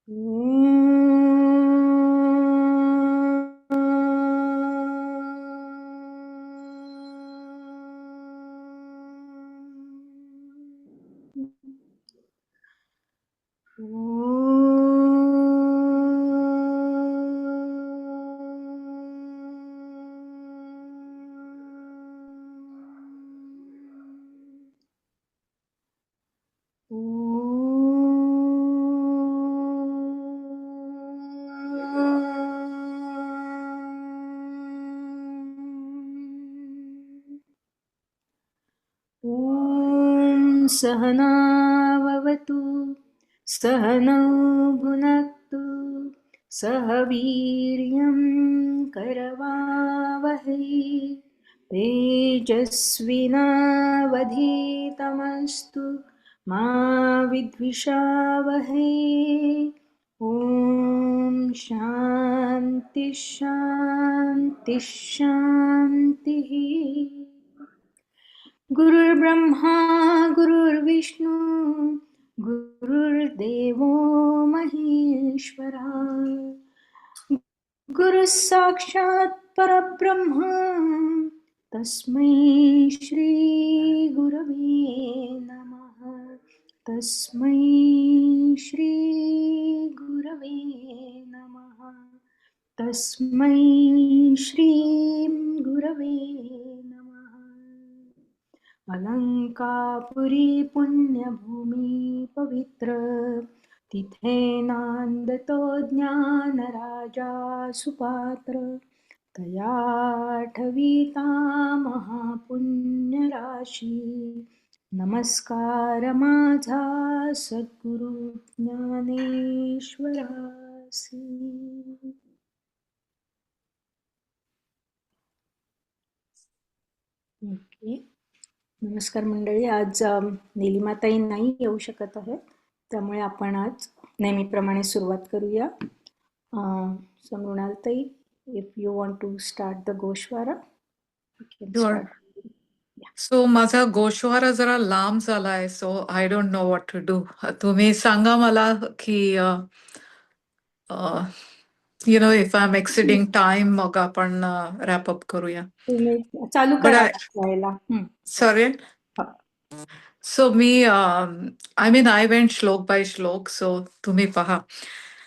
ॐ सहनाववतु सहनौ भुनक्तु सह वीर्यं करवावहै तेजस्विनावधीतमस्तु मा विद्विषावहै ॐ शान्ति शान्ति शान्तिः। गुरुर्ब्रह्मा गुरुर्विष्णु गुरुर्देवो महेश्वरा गुरुः साक्षात् परब्रह्म तस्मै श्री गुरवे नमः। तस्मै श्री गुरवे नमः। तस्मै श्री गुरवे नमः। अलंकापुरी पुण्यभूमी पवित्र तिथे नांदतो ज्ञानराजा सुपात्र तया ठविता महापुण्यराशी नमस्कार माझा सद्गुरु ज्ञानेश्वरासी। ओके, नमस्कार मंडळी. आज नीलिमाताई नाही येऊ शकत आहे, त्यामुळे आपण आज नेहमीप्रमाणे सुरुवात करूया. मृणालताई, if you want to start the गोश्वारा, you can Sure. start. So माझा गोश्वारा जरा लांब झालाय, so I don't know what to do. तुम्ही सांगा मला की you know if I am exceeding time मग आपण रॅप अप करूया. तुम्ही चालू But करा I- वाचायला. Sorry. So me I went श्लोक बाय श्लोक, सो तुम्ही पहा.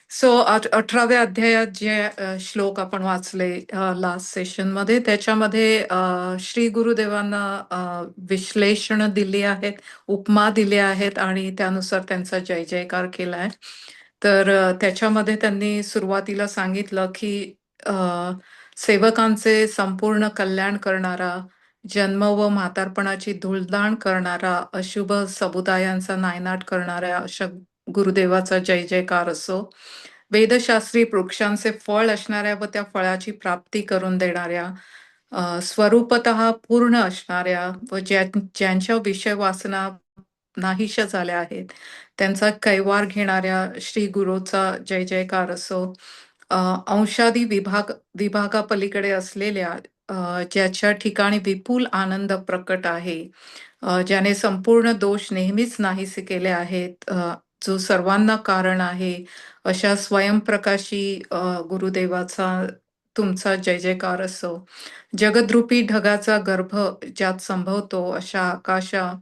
सो 18व्या अध्यायात जे श्लोक आपण वाचले लास्ट सेशन मध्ये, त्याच्यामध्ये श्री गुरुदेवांना विश्लेषण दिली आहेत, उपमा दिल्या आहेत आणि त्यानुसार त्यांचा जय जयकार केलाय. तर त्याच्यामध्ये त्यांनी सुरुवातीला सांगितलं की सेवकांचे संपूर्ण कल्याण करणारा, जन्म व म्हातारपणाची धूळदाण करणारा, अशुभ समुदायांचा नायनाट करणाऱ्या अशा गुरुदेवाचा जय जयकार असो. वेदशास्त्री वृक्षांचे फळ असणाऱ्या व त्या फळाची प्राप्ती करून देणाऱ्या, स्वरूपतः पूर्ण असणाऱ्या व ज्यांच्या विषय वासना नाहीशा झाल्या आहेत त्यांचा कैवार घेणाऱ्या श्री गुरुचा जय जयकार असो. अंशादी विभागापलीकडे असलेल्या, ज्याच्या ठिकाणी विपुल आनंद प्रकट आहे, ज्याने संपूर्ण दोष नेहमीच नाहीसे केले आहेत, जो सर्वांना कारण आहे, अशा स्वयंप्रकाशी गुरुदेवाचा तुमचा जय जयकार असो. जगद्रूपी ढगाचा गर्भ ज्यात संभवतो अशा आकाशा,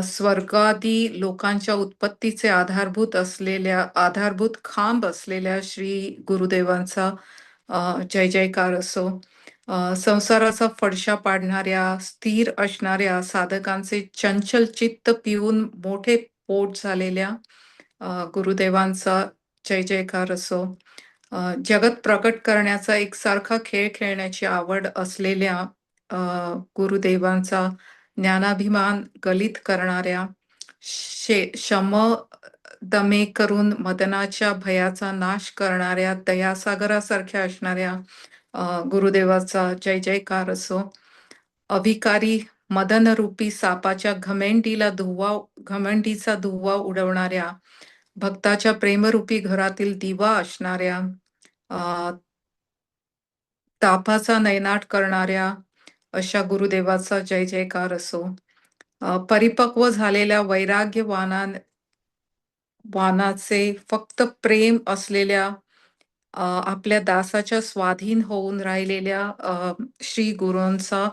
स्वर्गादी लोकांच्या उत्पत्तीचे आधारभूत खांब असलेल्या श्री गुरुदेवांचा जय जयकार असो. संसाराचा फडशा पाडणाऱ्या, स्थिर असणाऱ्या साधकांचे चंचल चित्त पिऊन मोठे पोट झालेल्या गुरुदेवांचा जय जयकार असो. जगत प्रकट करण्याचा एकसारखा खेळ खेळण्याची आवड असलेल्या गुरुदेवांचा ज्ञानाभिमान गलित करणाऱ्या, शम दमे करून मदनाच्या भयाचा नाश करणाऱ्या दयासागरासारख्या असणाऱ्या गुरुदेवाचा जय जयकार असो. अभिकारी मदनरूपी सापाच्या घमंडीचा धुव्वा उडवणाऱ्या, भक्ताच्या प्रेमरूपी घरातील दिवा असणाऱ्या, तापाचा नैनाट करणाऱ्या अशा गुरुदेवाचा जय जयकार असो. परिपक्व झालेल्या वानाचे फक्त प्रेम असलेल्या आपल्या दासाच्या स्वाधीन होऊन राहिलेल्या श्री गुरूंचा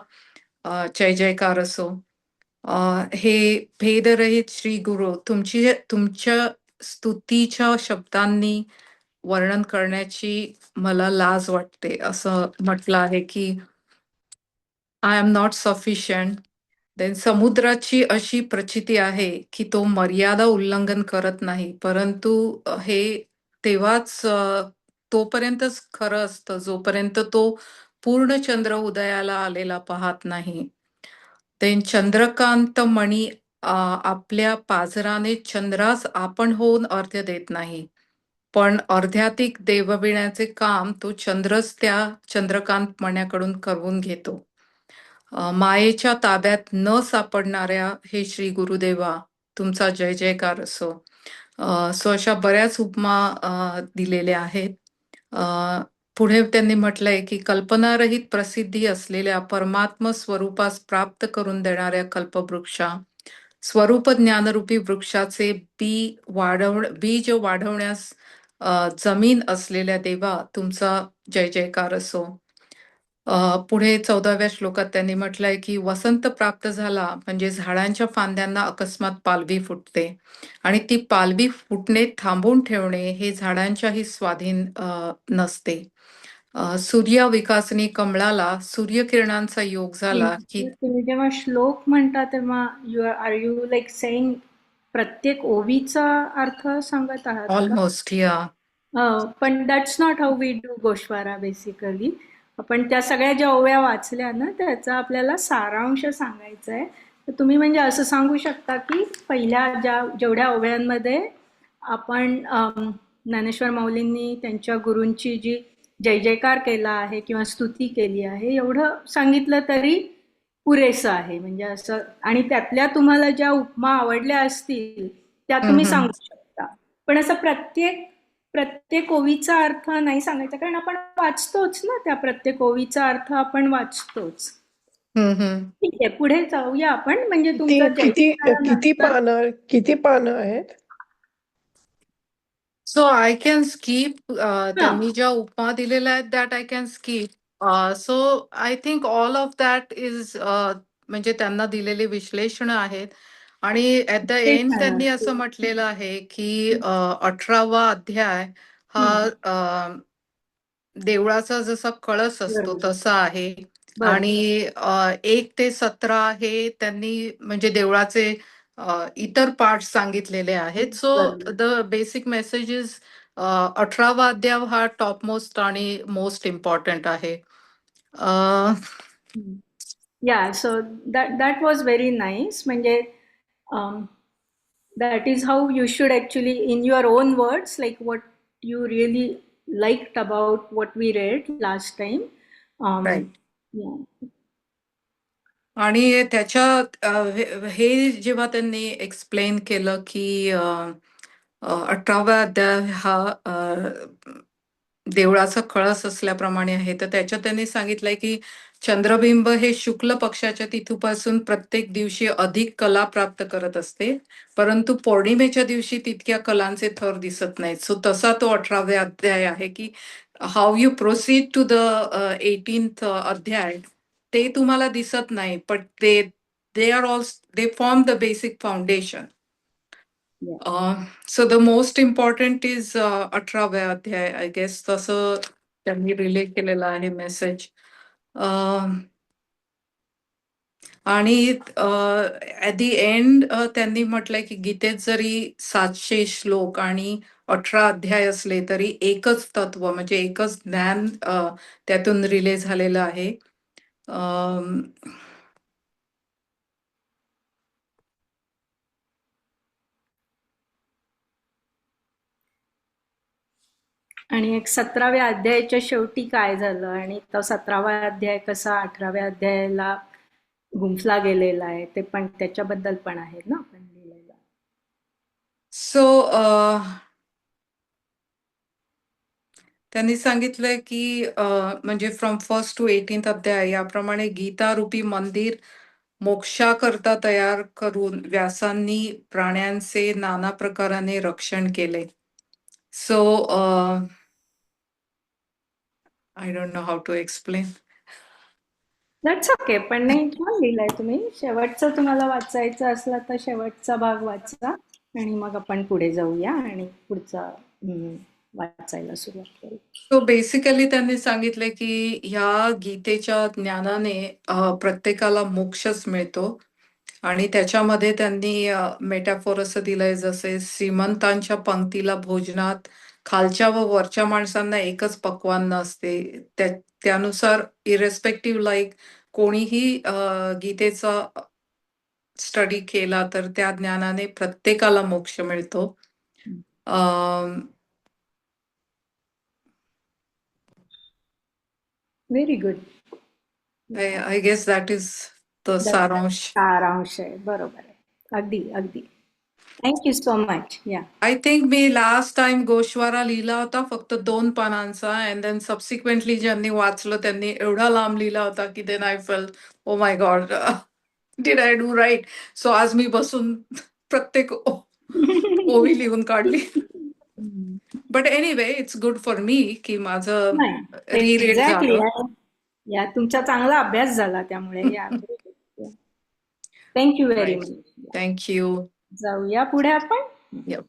जय जयकार असो. हे भेदरहित श्री गुरु तुमच्या स्तुतीच्या शब्दांनी वर्णन करण्याची मला लाज वाटते. असं म्हटलं आहे की I am not sufficient. Then समुद्राची अशी प्रचिती आहे, की तो मर्यादा उल्लंघन करत नाही. परंतु हे तेव्हाच तोपर्यंतच खरं असतं, जोपर्यंत तो पूर्ण चंद्र उदयाला आलेला पाहत नाही. देन चंद्रकांत मणी आपल्या पाझराने चंद्रास आपण होऊन अर्ध्य देत नाही. पण अर्ध्यातिक देवविण्याचे काम तो चंद्रच त्या चंद्रकांत मण्याकडून करून घेतो. मायेच्या ताब्यात न सापडणाऱ्या हे श्री गुरुदेवा, तुमचा जय जयकार असो. सो अशा बऱ्याच उपमा दिलेल्या आहेत. पुढे त्यांनी म्हटलंय की कल्पनारहित प्रसिद्धी असलेल्या परमात्म स्वरूपास प्राप्त करून देणाऱ्या कल्पवृक्षा, स्वरूप ज्ञानरूपी वृक्षाचे बीज वाढवण्यास जमीन असलेल्या देवा, तुमचा जय जयकार असो. पुढे 14व्या श्लोकात त्यांनी म्हटलंय की वसंत प्राप्त झाला म्हणजे झाडांच्या फांद्यांना अकस्मात पालवी फुटते आणि ती पालवी फुटणे थांबवून ठेवणे हे झाडांच्याही स्वाधीन नसते. सूर्य विकासनी कमळाला सूर्यकिरणांचा योग झाला की तुम्ही जेव्हा श्लोक म्हणता तेव्हा आर यू लाईक सेइंग प्रत्येक ओवीचा अर्थ सांगत आहात का? ऑलमोस्ट या पण that's not how we do गोश्वारा बेसिकली. आपण त्या सगळ्या ज्या ओव्या वाचल्या ना त्याचा आपल्याला सारांश सांगायचा आहे. तर तुम्ही म्हणजे असं सांगू शकता की पहिल्या जेवढ्या ओव्यांमध्ये आपण ज्ञानेश्वर माऊलींनी त्यांच्या गुरूंची जी जय जयकार केला आहे किंवा स्तुती केली आहे एवढं सांगितलं तरी पुरेसं आहे. म्हणजे असं आणि त्यातल्या तुम्हाला ज्या उपमा आवडल्या असतील त्या तुम्ही हम्म हम्म सांगू शकता. पण असं प्रत्येक ओवीचा अर्थ नाही सांगायचा कारण आपण वाचतोच ना, त्या प्रत्येक ओवीचा अर्थ आपण वाचतोच. हम्म. ठीक आहे, पुढे जाऊया आपण. म्हणजे ती तुमचा जय किती जयकारानंतर किती पानं आहेत? So I can skip हा त्यांनी ज्या उपमा दिलेल्या आहेत that I can skip. So I think all of that is म्हणजे त्यांना दिलेले विश्लेषण आहेत आणि at the ते end छान त्यांनी असं असते. म्हटलेलं आहे की 18वा अध्याय हा हम्म, देवळाचा जसा कळस असतो बरोबर तसा आहे बरोबर. आणि 1 ते 17 हे त्यांनी म्हणजे देवळाचे इतर पार्ट सांगितलेले आहेत. सो बरोबर. द बेसिक मेसेज इज 18वा अध्याय हा टॉप मोस्ट आणि मोस्ट इम्पॉर्टंट आहे. या so that was very nice. म्हणजे that is how you should actually, in your own words, like what you really liked about what we read last time. um right. yeah. आणि त्याच्यात हे जेव्हा त्यांनी explain केलं की 18वा अध्याय हा देवळाचा कळस असल्याप्रमाणे आहे, तर त्याच्यात त्यांनी सांगितलंय की चंद्रबिंब हे शुक्ल पक्षाच्या तिथूपासून प्रत्येक दिवशी अधिक कला प्राप्त करत असते, परंतु पौर्णिमेच्या दिवशी तितक्या कलांचे थर दिसत नाहीत. सो तसा तो 18व्या अध्याय आहे की how you proceed to the 18th अध्याय ते तुम्हाला दिसत नाही, पण they are all they form the basic foundation. Yeah. So the most important is 18व्या अध्याय, आय गेस तसं त्यांनी रिले केलेलं आहे मेसेज. आणि ॲट दी एंड त्यांनी म्हटलंय की गीतेत जरी 700 श्लोक आणि 18 अध्याय असले तरी एकच तत्व म्हणजे एकच ज्ञान त्यातून रिले झालेलं आहे. अम, आणि एक 17व्या अध्यायाच्या शेवटी काय झालं आणि तो 17वा अध्याय कसा 18व्या अध्यायाला गुंफला गेलेला आहे ते पण त्याच्याबद्दल पण आहे ना आपण लिहिलेलं. सो त्यांनी सांगितलंय की म्हणजे फ्रॉम 1st to 18th अध्याय याप्रमाणे गीता रूपी मंदिर मोक्षाकरता तयार करून व्यासांनी प्राण्यांचे नाना प्रकाराने रक्षण केले. So I don't know how to explain. That's okay. पण नाही, छान लिहिलंय तुम्ही. शेवटचं तुम्हाला वाचायचं असला तर शेवटचा भाग वाचा आणि मग आपण पुढे जाऊया आणि पुढचा वाचायला सुरुवात करू. सो बेसिकली त्यांनी सांगितले की ह्या गीतेच्या ज्ञानाने प्रत्येकाला मोक्षच मिळतो. आणि त्याच्यामध्ये त्यांनी मेटाफोर असं दिलंय, जसे श्रीमंतांच्या पंक्तीला भोजनात खालच्या व वरच्या माणसांना एकच पक्वान्न असते. त्यानुसार इरेस्पेक्टिव्ह लाईक कोणीही गीतेचा स्टडी केला तर त्या ज्ञानाने प्रत्येकाला मोक्ष मिळतो. Very good. I guess that is the सारांश. सारांश आहे. बरोबर आहे. अगदी अगदी. Thank you so much. Yeah I think मी लास्ट टाइम गोश्वारा लिहिला होता फक्त 2 पानांचा, अँड देन सबसिक्वेंटली ज्यांनी वाचलं त्यांनी एवढा लांब लिहिला होता की then I felt oh my God, did I do right. So आज मी बसून प्रत्येक ओवी लिहून काढली. But anyway it's good for me की माझं रीरीड एक्झॅक्टली. झालं. या तुमचा चांगला अभ्यास झाला त्यामुळे. या thank you very Right. Much. Thank you. जाऊया पुढे आपण. Yep.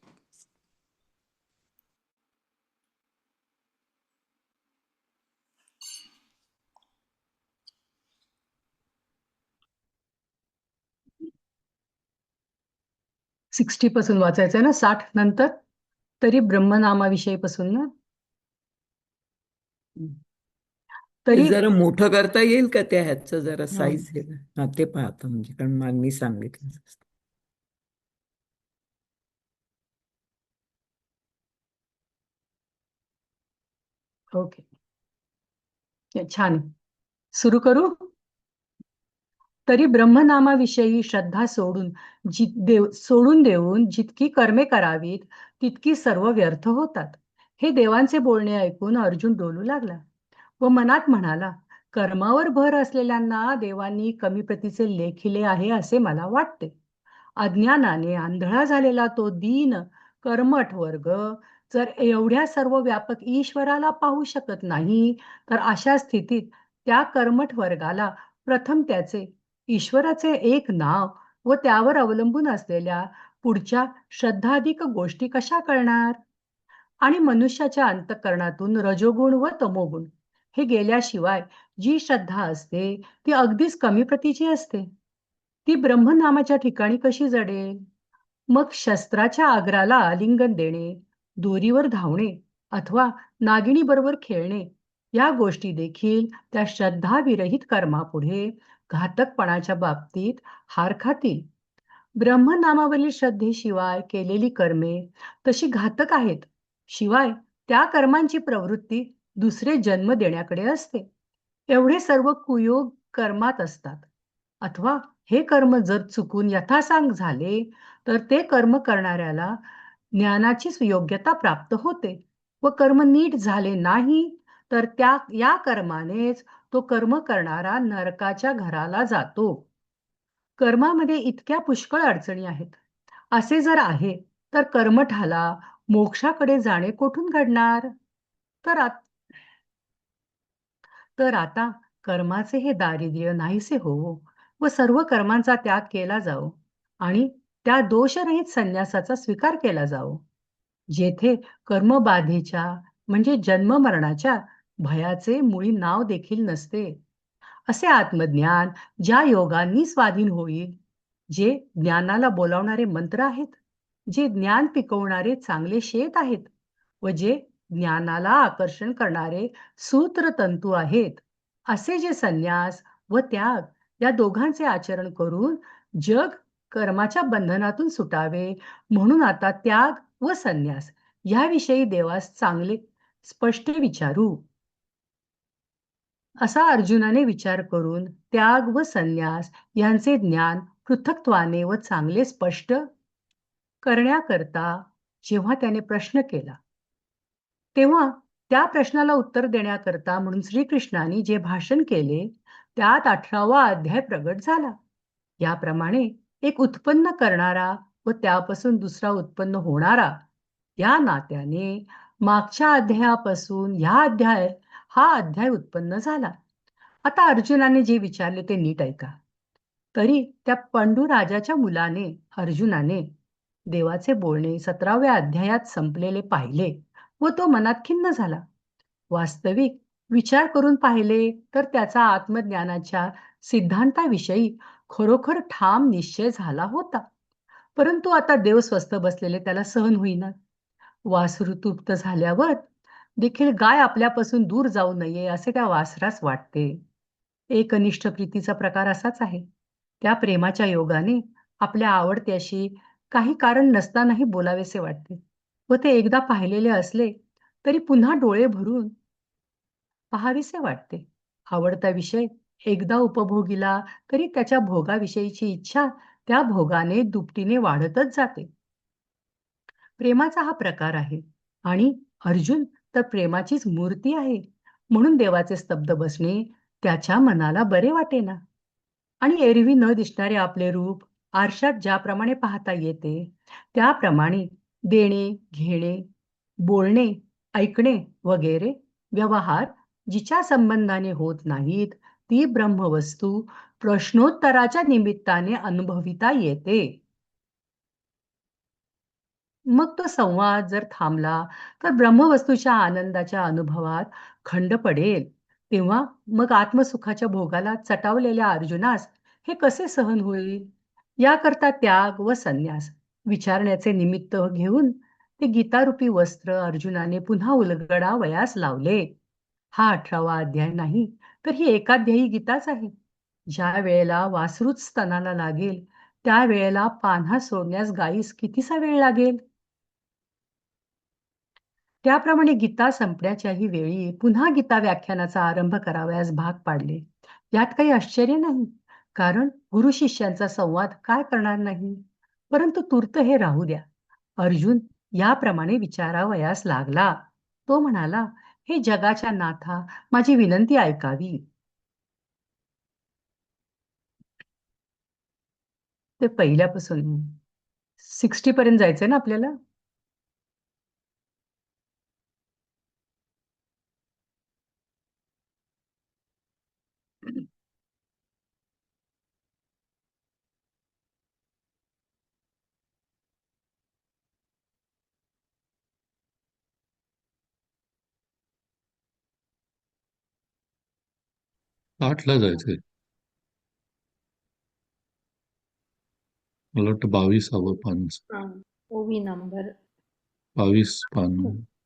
सिक्स्टी पासून वाचायचं ना, 60 नंतर. तरी ब्रह्मनामाविषयी पासून ना. तरी जरा मोठं करता येईल का त्या ह्याचं जरा हं. साईज हे हा ते पाहतो म्हणजे कारण मी सांगितलं. ओके. छान. सुरू करू. तरी ब्रह्मनामाविषयी श्रद्धा सोडून देऊन जितकी कर्मे करावीत तितकी सर्व व्यर्थ होतात. हे देवांचे बोलणे ऐकून अर्जुन डोलू लागला व मनात म्हणाला, कर्मावर भर असलेल्यांना देवांनी कमी प्रतीचे लेखिले आहे असे मला वाटते. अज्ञानाने आंधळा झालेला तो दीन कर्मठ वर्ग जर एवढ्या सर्व व्यापक ईश्वराला पाहू शकत नाही, तर अशा स्थितीत त्या कर्मठ वर्गाला प्रथम त्याचे ईश्वराचे एक नाव व त्यावर अवलंबून असलेल्या पुढच्या श्रद्धाधिक गोष्टी कशा कळणार? आणि मनुष्याच्या अंतःकरणातून रजोगुण व तमोगुण हे गेल्याशिवाय जी श्रद्धा असते ती अगदीच कमी प्रतीची असते. ती ब्रह्मनामाच्या ठिकाणी कशी जडेल? मग शस्त्राच्या आग्राला आलिंगन देणे, दोरीवर धावणे अथवा नागिणी बरोबर खेळणे या गोष्टी देखील त्या श्रद्धाविरहित कर्मापुढे घातकपणाच्या बाबतीत हार खातील. ब्रह्मनामावरील श्रद्धेशिवाय केलेली कर्मे तशी घातक आहेत. शिवाय त्या कर्मांची प्रवृत्ती दुसरे जन्म देण्याकडे असते. एवढे सर्व कुयोग कर्मात असतात. अथवा हे कर्म जर चुकून यथासांग झाले तर ते कर्म करणाऱ्याला ज्ञानाची योग्यता प्राप्त होते व कर्म नीट झाले नाही तर या कर्मानेच तो कर्म करणारा नरकाच्या घराला जातो. कर्मामध्ये इतक्या पुष्कळ अडचणी आहेत. असे जर आहे तर कर्मठाला मोक्षाकडे जाणे कोठून घडणार? तर आता कर्माचे हे दारिद्र्य नाहीसे होवो व सर्व कर्मांचा त्याग केला जाओ आणि त्या दोषरहित संन्यासाचा स्वीकार केला जाओ, जेथे कर्मबाधेच्या म्हणजे जन्म मरणाच्या भयाचे मुळी नाव देखील नसते. असे आत्मज्ञान ज्या योगांनी स्वाधीन होईल, जे ज्ञानाला बोलावणारे मंत्र आहेत, जे ज्ञान पिकवणारे चांगले शेत आहेत व जे ज्ञानाला आकर्षण करणारे सूत्रतंतू आहेत, असे जे संन्यास व त्याग या दोघांचे आचरण करून जग कर्माच्या बंधनातून सुटावे, म्हणून आता त्याग व संन्यास याविषयी देवास चांगले स्पष्ट विचारू. असा अर्जुनाने विचार करून त्याग व संन्यास यांचे ज्ञान पृथक्त्वाने व चांगले स्पष्ट करण्याकरता जेव्हा त्याने प्रश्न केला, तेव्हा त्या प्रश्नाला उत्तर देण्याकरता म्हणून श्रीकृष्णाने जे भाषण केले त्यात 18वा अध्याय प्रगट झाला. याप्रमाणे एक उत्पन्न करणारा व त्यापासून दुसरा उत्पन्न होणारा या नात्याने मागच्या अध्यायापासून हा अध्याय उत्पन्न झाला. आता अर्जुनाने जे विचारले ते नीट ऐका. तरी त्या पंडूराजाच्या मुलाने अर्जुनाने देवाचे बोलणे 17व्या अध्यायात संपलेले पाहिले व तो मनात खिन्न झाला. वास्तविक विचार करून पाहिले तर त्याचा आत्मज्ञानाच्या सिद्धांताविषयी खरोखर ठाम निश्चय झाला होता. परंतु आता देव स्वस्थ बसलेले त्याला सहन होईना. वासरू तृप्त झाल्यावर देखील गाय आपल्यापासून दूर जाऊ नये असे त्या वासरास वाटते. एकनिष्ठ प्रीतीचा प्रकार असाच आहे. त्या प्रेमाच्या योगाने आपल्या आवडत्याशी काही कारण नसतानाही बोलावेसे वाटते व ते एकदा पाहिलेले असले तरी पुन्हा डोळे भरून पहावेसे वाटते. आवडता विषय एकदा उपभोगिला तरी त्याच्या भोगाविषयीची इच्छा त्या भोगाने दुपटीने वाढतच जाते. प्रेमाचा हा प्रकार आहे आणि अर्जुन तर प्रेमाचीच मूर्ती आहे. म्हणून देवाचे स्तब्ध बसणे त्याच्या मनाला बरे वाटेना आणि एरवी न दिसणारे आपले रूप आरशात ज्याप्रमाणे पाहता येते त्याप्रमाणे देणे, घेणे, बोलणे, ऐकणे वगैरे व्यवहार जिच्या संबंधाने होत नाहीत ती ब्रह्मवस्तू प्रश्नोत्तराच्या निमित्ताने अनुभविता येते. मग तो संवाद जर थांबला तर ब्रह्मवस्तूच्या आनंदाच्या अनुभवात खंड पडेल. तेव्हा मग आत्मसुखाच्या भोगाला चटावलेल्या अर्जुनास हे कसे सहन होईल? याकरता त्याग व संन्यास विचारण्याचे निमित्त घेऊन ते गीतारूपी वस्त्र अर्जुनाने पुन्हा उलगडावयास लावले. हा 18वा अध्याय नाही तर ही एकाध्यायी गीताच आहे. ज्या वेळेला वासरूच स्तनाला लागेल त्या वेळेला पान्हा सोडण्यास गायीस कितीसा वेळ लागेल? त्याप्रमाणे गीता संपण्याच्याही वेळी पुन्हा गीता व्याख्यानाचा आरंभ करावयास भाग पाडले. यात काही आश्चर्य नाही, कारण गुरु शिष्यांचा संवाद काय करणार नाही. परंतु तूर्त हे राहू द्या. अर्जुन याप्रमाणे विचारावयास लागला. तो म्हणाला, हे जगाच्या नाथा, माझी विनंती ऐकावी. ते पहिल्यापासून 60 पर्यंत जायचंय ना आपल्याला. आठला जायचंय. मला वाटतं 22वं पान, हा, ओवी नंबर 22 पान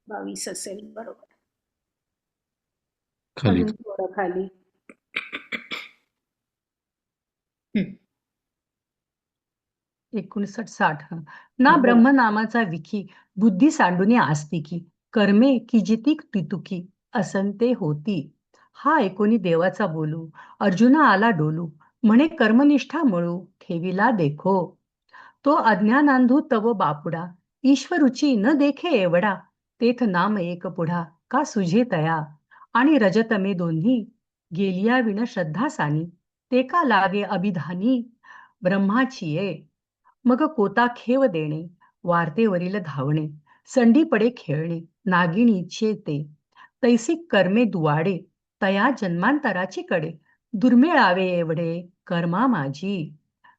22 असेल, बरोबर. खाली. अजून थोडं खाली. 59-60 ना ब्रह्म नामाचा विखी बुद्धी सांडूने आस्तिकी कर्मे किजितिक तितुकी असंते होती. हा ऐकोनी देवाचा बोलू अर्जुना आला डोलू म्हणे कर्मनिष्ठा मळू ठेविला देखो. तो अज्ञानांधू तव बापुडा ईश्वरुची न देखे एवढा तेथ नाम एक पुढा का सुझे तया आणि रजतमे दोन्ही गेलिया विण श्रद्धासानी ते का लागे अभिधानी ब्रह्माची ये. मग कोता खेव देणे वार्तेवरील धावणे संडी पडे खेळणे नागिणीचे ते तैसी कर्मे दुवाडे तया जन्मांतराची कडे दुर्मिळावे एवढे कर्मा माझी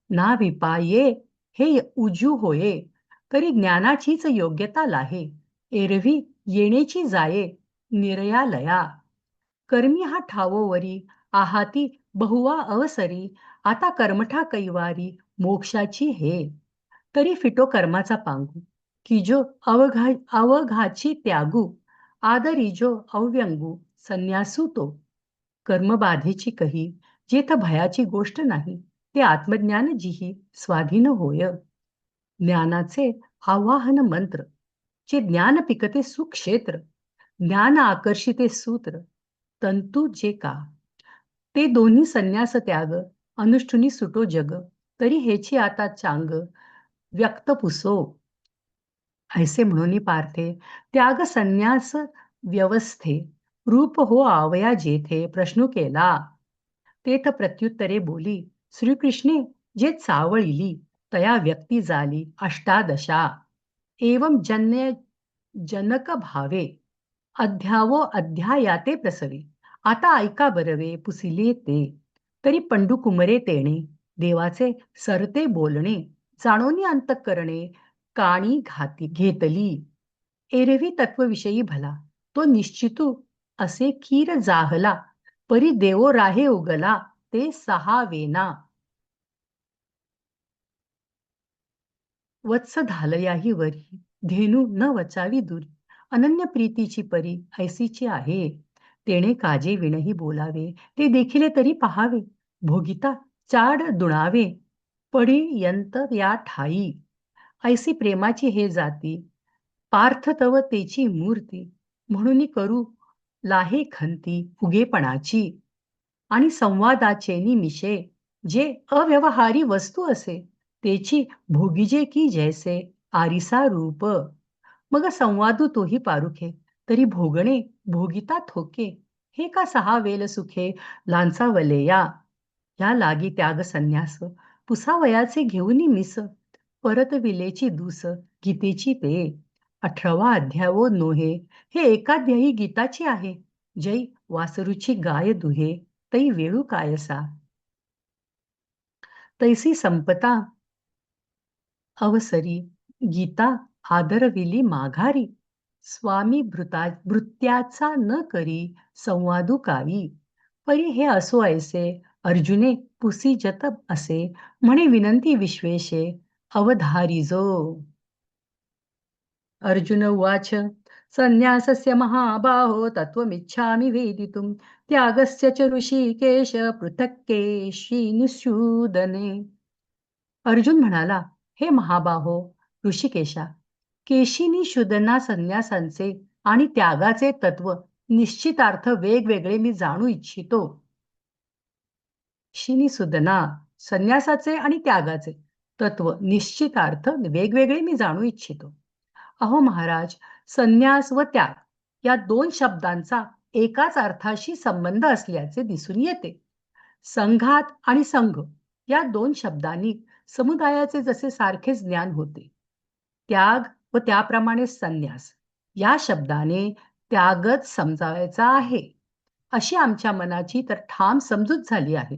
ना विपाये हे उजू होये तरी ज्ञानाचीच योग्यता लाहे एरवी येणेची जाये निर्यालया कर्मी हा ठावोवरी आहाती बहुवा अवसरी आता कर्मठा कैवारी मोक्षाची हे तरी फिटो कर्माचा पांगू की जो अवघाची त्यागू आदरी जो अव्यंगू संन्यासू तो कर्मबाधेची कही जेथ भयाची गोष्ट नाही ते आत्मज्ञान जिही स्वाधीन होय. ज्ञानाचे आवाहन मंत्र जे ज्ञान पिकते सुक्षेत्र ज्ञान आकर्षिते सूत्र तंतू जे का ते दोन्ही संन्यास त्याग अनुष्ठुनी सुटो जग तरी हेची आता चांग व्यक्त पुसो. ऐसे म्हणून पार्थे त्याग संन्यास व्यवस्थे रूप हो आवया जेथे प्रश्न केला तेथ प्रत्युत्तरे बोली श्रीकृष्णे जे चावळिली तया व्यक्ती झाली अष्टादशा एवं जनक भावे अध्यावो अध्यायाते प्रसवे. आता ऐका बरवे पुसिले ते तरी पंडू कुमरे तेणे देवाचे सरते बोलणे जाणोनी अंतःकरणे काणी घेतली. एरवी तत्वविषयी भला तो निश्चितू असे खीर जाहला परी देवो राहे उगला ते सहावेना. वत्स धालयाही वरी धेनू न वचावी दुरी अनन्य प्रीतीची परी ऐसीची आहे. तेणे काजे विणही बोलावे ते देखिले तरी पहावे भोगिता चाड दुणावे पडी यंत या ठाई. ऐसी प्रेमाची हे जाती पार्थ तव तेची मूर्ती म्हणून करू लाहे खंती उगेपणाची. आणि संवादाचे निमिषे जे अव्यवहारी वस्तू असे तेची भोगिजे की जैसे आरिसा रूप. मग संवादू तोही पारुखे तरी भोगणे भोगिता थोके. हे का सहा वेल सुखे लांचावलेया या लागी त्याग संन्यास पुसावयाचे घेऊनी मिस परत विलेची दूस गीतेची ते. 18वा अध्यायो नोहे हे एकाध्यायी गीताची आहे. जै वासरूची गाय दुहे तै वेळू कायसा. तैसी संपता अवसरी गीता आदरविली माघारी. स्वामी भृत्याचा न करी संवादू काही. परी हे असो ऐसे अर्जुने पुसी जत असे म्हणे विनंती विश्वेशे अवधारिजो. अर्जुन उवाच संन्यासस्य महाबाहो तत्त्वमिच्छामि वेदितुं त्यागस्य च ऋषिकेश पृथक् केशिनिषूदने. अर्जुन म्हणाला हे महाबाहो ऋषिकेशा केशिनिषूदना संन्यासांचे आणि त्यागाचे तत्व निश्चितार्थ वेगवेगळे मी जाणू इच्छितो. शिनिसुदना संन्यासाचे आणि त्यागाचे तत्व निश्चितार्थ वेगवेगळे मी जाणू इच्छितो. अहो महाराज संन्यास व त्याग या दोन शब्दांचा एकाच अर्थाशी संबंध असल्याचे दिसून येते. संघात आणि संघ या दोन शब्दांनी समुदायाचे जसे सारखेच ज्ञान होते. त्याग व त्याप्रमाणे संन्यास या शब्दाने त्यागच समजावायचा आहे अशी आमच्या मनाची तर ठाम समजूत झाली आहे.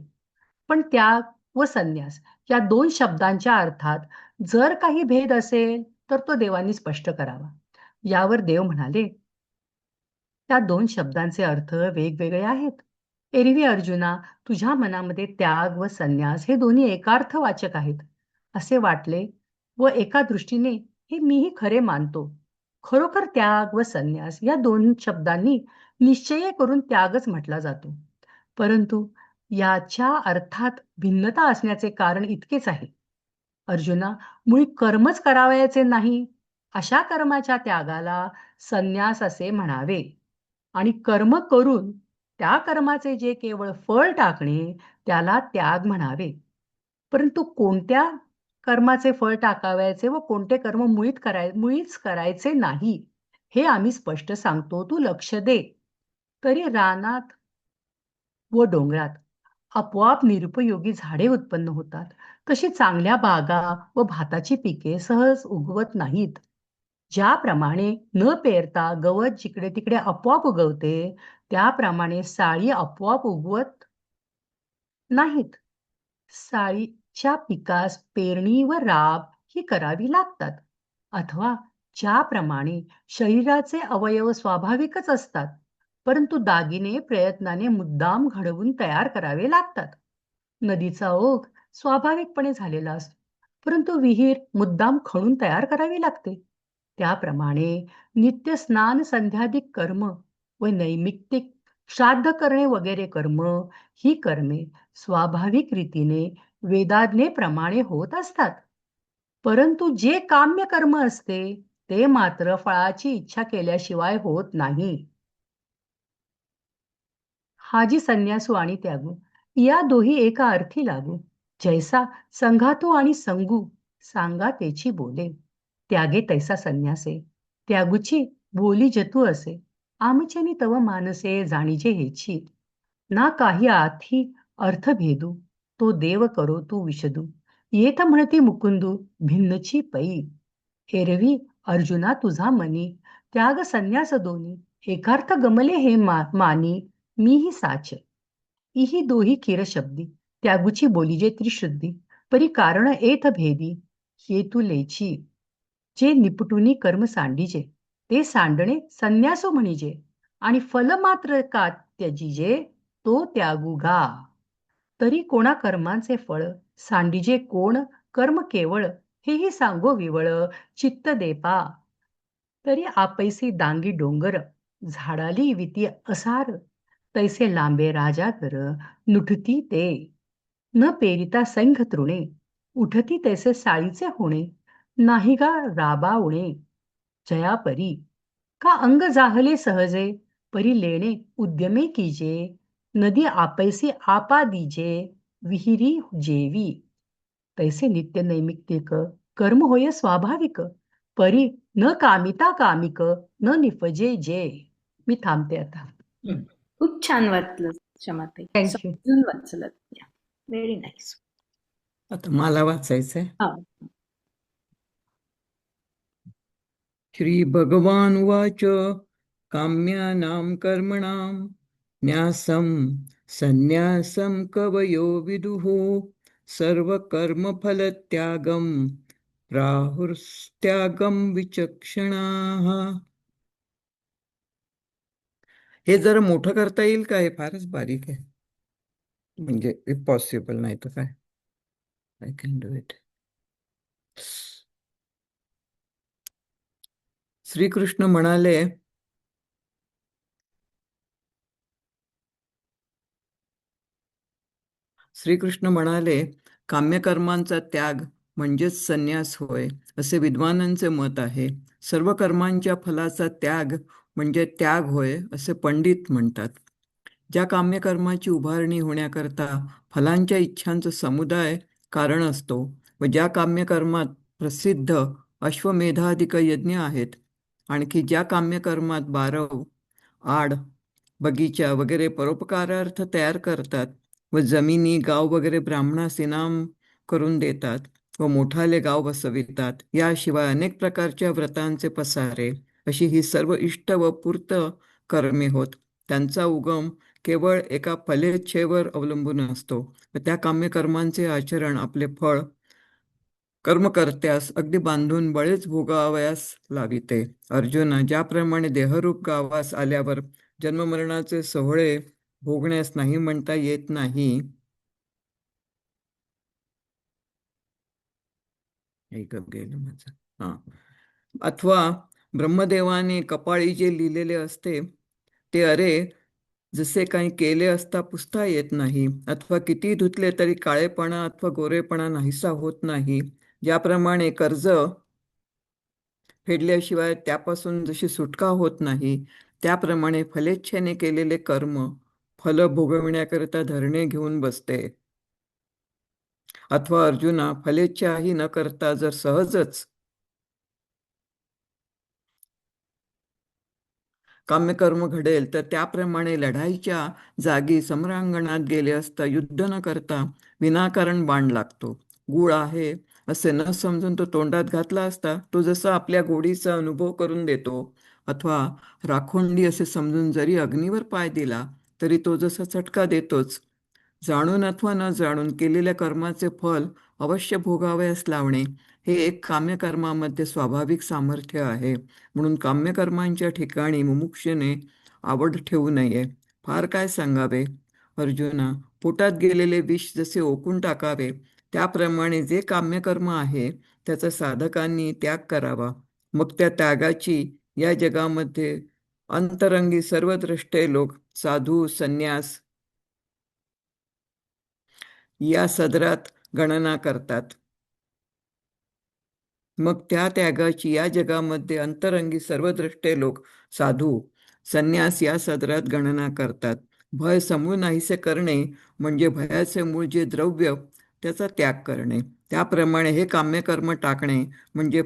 पण त्याग व संन्यास या दोन शब्दांच्या अर्थात जर काही भेद असेल तर तो देवांनी स्पष्ट करावा. यावर देव म्हणाले त्या दोन शब्दांचे अर्थ वेगवेगळे आहेत. एरवी अर्जुना तुझ्या मनामध्ये त्याग व संन्यास हे दोन्ही एकार्थवाचक आहेत असे वाटले व एका दृष्टीने हे मीही खरे मानतो. खरोखर त्याग व संन्यास या दोन शब्दांनी निश्चय करून त्यागच म्हटला जातो. परंतु याच्या अर्थात भिन्नता असण्याचे कारण इतकेच आहे. अर्जुना मुळी कर्मच करावयाचे नाही अशा कर्माच्या त्यागाला संन्यास असे म्हणावे आणि कर्म करून त्या कर्माचे जे केवळ फळ टाकणे त्याला त्याग म्हणावे. परंतु कोणत्या कर्माचे फळ टाकावयाचे व कोणते कर्म मुळीच करायचे नाही हे आम्ही स्पष्ट सांगतो, तू लक्ष दे. तरी रानात व डोंगरात आपोआप निरुपयोगी झाडे उत्पन्न होतात तशी चांगल्या बागा व भाताची पिके सहज उगवत नाहीत. ज्याप्रमाणे न पेरता गवत जिकडे तिकडे आपोआप उगवते त्याप्रमाणे साळी आपोआप उगवत नाहीत. साळीच्या पिकास पेरणी व राब ही करावी लागतात. अथवा ज्याप्रमाणे शरीराचे अवयव स्वाभाविकच असतात परंतु दागिने प्रयत्नाने मुद्दाम घडवून तयार करावे लागतात. नदीचा ओघ स्वाभाविकपणे झालेला असतो परंतु विहीर मुद्दाम खणून तयार करावी लागते. त्याप्रमाणे नित्य स्नान संध्यादिक कर्म व नैमित्तिक श्राद्ध करणे वगैरे कर्म ही कर्मे स्वाभाविक रीतीने वेदाज्ञेप्रमाणे होत असतात. परंतु जे काम्य कर्म असते ते मात्र फळाची इच्छा केल्याशिवाय होत नाही. हाजी संन्यासू आणि त्यागू या दोही एका अर्थी लागू. जैसा संघातू आणि संगू सांगा तेची बोले. त्यागे तैसा संन्यासे त्यागूची बोली जतू असे. आमचेनी तव मानसे जाणीजे हेची ना काही आथी अर्थ भेदू तो देव करो तू विशदू. येथ म्हणती मुकुंदू भिन्नची पै. एरवी अर्जुना तुझा मनी, त्याग संन्यास दोन्ही. एकार्थ गमले हे मानी, मीही साच. इही दोही किर शब्दी, त्यागुची बोलीजे त्रिशुद्धी. परी कारण एथ भेदी, हे तू लेची. जे निपटुनी कर्म सांडीजे, ते सांडणे संन्यासो म्हणीजे. आणि फल मात्र का त्यजिजे, तो त्यागू गा. तरी कोणा कर्मांचे फळ, सांडीजे कोण कर्म केवळ. हेही सांगो विवळ, चित्त देपा. तरी आपैसे दांगी डोंगर, झाडाली विती असार. तैसे लांबे राजाकर, नुठती ते. न पेरिता सैंघ तृणे, उठती तैसे साळीचे होणे. नाही गा राबावणे, जयापरी. का अंग जाहले सहजे, परी लेणे उद्यमे कीजे. नदी आपैसे आपा दीजे, विहिरी जेवी. तैसे नित्य नैमित्तिक, कर्म होय स्वाभाविक. परी न कामिता कामिक, न निपजे जे. मी थांबते आता. खूप छान वाचलं क्षमाताई. थँक्यू. समजून वाचलं. Very nice. आता मला वाचायचंय. हा. श्री भगवान उवाच काम्यानां कर्मणां न्यासं संन्यासं कवयो विदुः सर्वकर्मफलत्यागं प्राहुस्त्यागं विचक्षणाः. हे जरा मोठं करता येईल का? हे फारच बारीक आहे. म्हणजे इफ पॉसिबल, नाही तर काय. I can do it. Shrikrishna म्हणाले, काम्यकर्मांचा त्याग म्हणजेच संन्यास होय, असे विद्वानांचे मत आहे. सर्व कर्मांच्या फलाचा त्याग म्हणजे त्याग होय, असे पंडित म्हणतात. ज्या काम्यकर्माची उभारणी होण्याकरता फलांच्या इच्छांचा समुदाय कारण असतो व ज्या काम्यकर्मात प्रसिद्ध अश्वमेधाधिक यज्ञ आहेत, आणखी ज्या काम्यकर्मात बारव, आड, बगीचा वगैरे परोपकारार्थ तयार करतात व जमिनी, गाव वगैरे ब्राह्मणास इनाम करून देतात व मोठाले गाव बसवितात, याशिवाय अनेक प्रकारच्या व्रतांचे पसारे, अशी ही सर्व इष्ट व पूर्त कर्मे होत. त्यांचा उगम केवळ एका फलेच्छेवर अवलंबून असतो व त्या काम्यकर्मांचे आचरण आपले फळ कर्मकर्त्यास अगदी बांधून बळेच भोगावयास लाविते. अर्जुना, ज्याप्रमाणे देहरूप गावास आल्यावर जन्ममरणाचे सोहळे भोगण्यास नाही म्हणता येत नाही, गेलं माझं. अथवा ब्रह्मदेवाने कपाळी जे लिहिलेले असते ते अरे जसे काही केले असता पुसता येत नाही, अथवा किती धुतले तरी काळेपणा अथवा गोरेपणा नाहीसा होत नाही, ज्याप्रमाणे कर्ज फेडल्याशिवाय त्यापासून जशी सुटका होत नाही, त्याप्रमाणे फलेच्छेने केलेले कर्म फल भोगविण्याकरिता धरणे घेऊन बसते. अथवा अर्जुना, फलेच्छाही न करता जर सहजच काम्यकर्म घडेल तर त्याप्रमाणे लढाईच्या जागी सम्रांगणात गेले असता युद्ध न करता विनाकारण बाण लागतो. गुळ आहे असे न समजून तो तोंडात घातला असता तो जसा आपल्या गोडीचा अनुभव करून देतो, अथवा राखोंडी असे समजून जरी अग्नीवर पाय दिला तरी तो जसा चटका देतोच, जाणून अथवा न जाणून केलेल्या कर्माचे फल अवश्य भोगावयास लावणे हे एक काम्यकर्मामध्ये स्वाभाविक सामर्थ्य आहे. म्हणून काम्यकर्मांच्या ठिकाणी मुमुक्षेने आवड ठेवू नये. फार काय सांगावे अर्जुना, पोटात गेलेले विष जसे ओकून टाकावे त्याप्रमाणे जे काम्यकर्म आहे त्याचा साधकांनी त्याग करावा. मग त्या त्यागाची या जगामध्ये अंतरंगी सर्व द्रष्टे लोक साधू, संन्यास या सदरात गणना करतात. मग त्या त्यागाची या जगामध्ये अंतरंगी सर्वद्रष्टे लोक साधू, संन्यास या सदरात गणना करतात. भय समूळ नाहीसे करणे म्हणजे भयाचे मूळ जे द्रव्य त्याचा त्याग करणे. त्याप्रमाणे हे काम्यकर्म टाकणे म्हणजे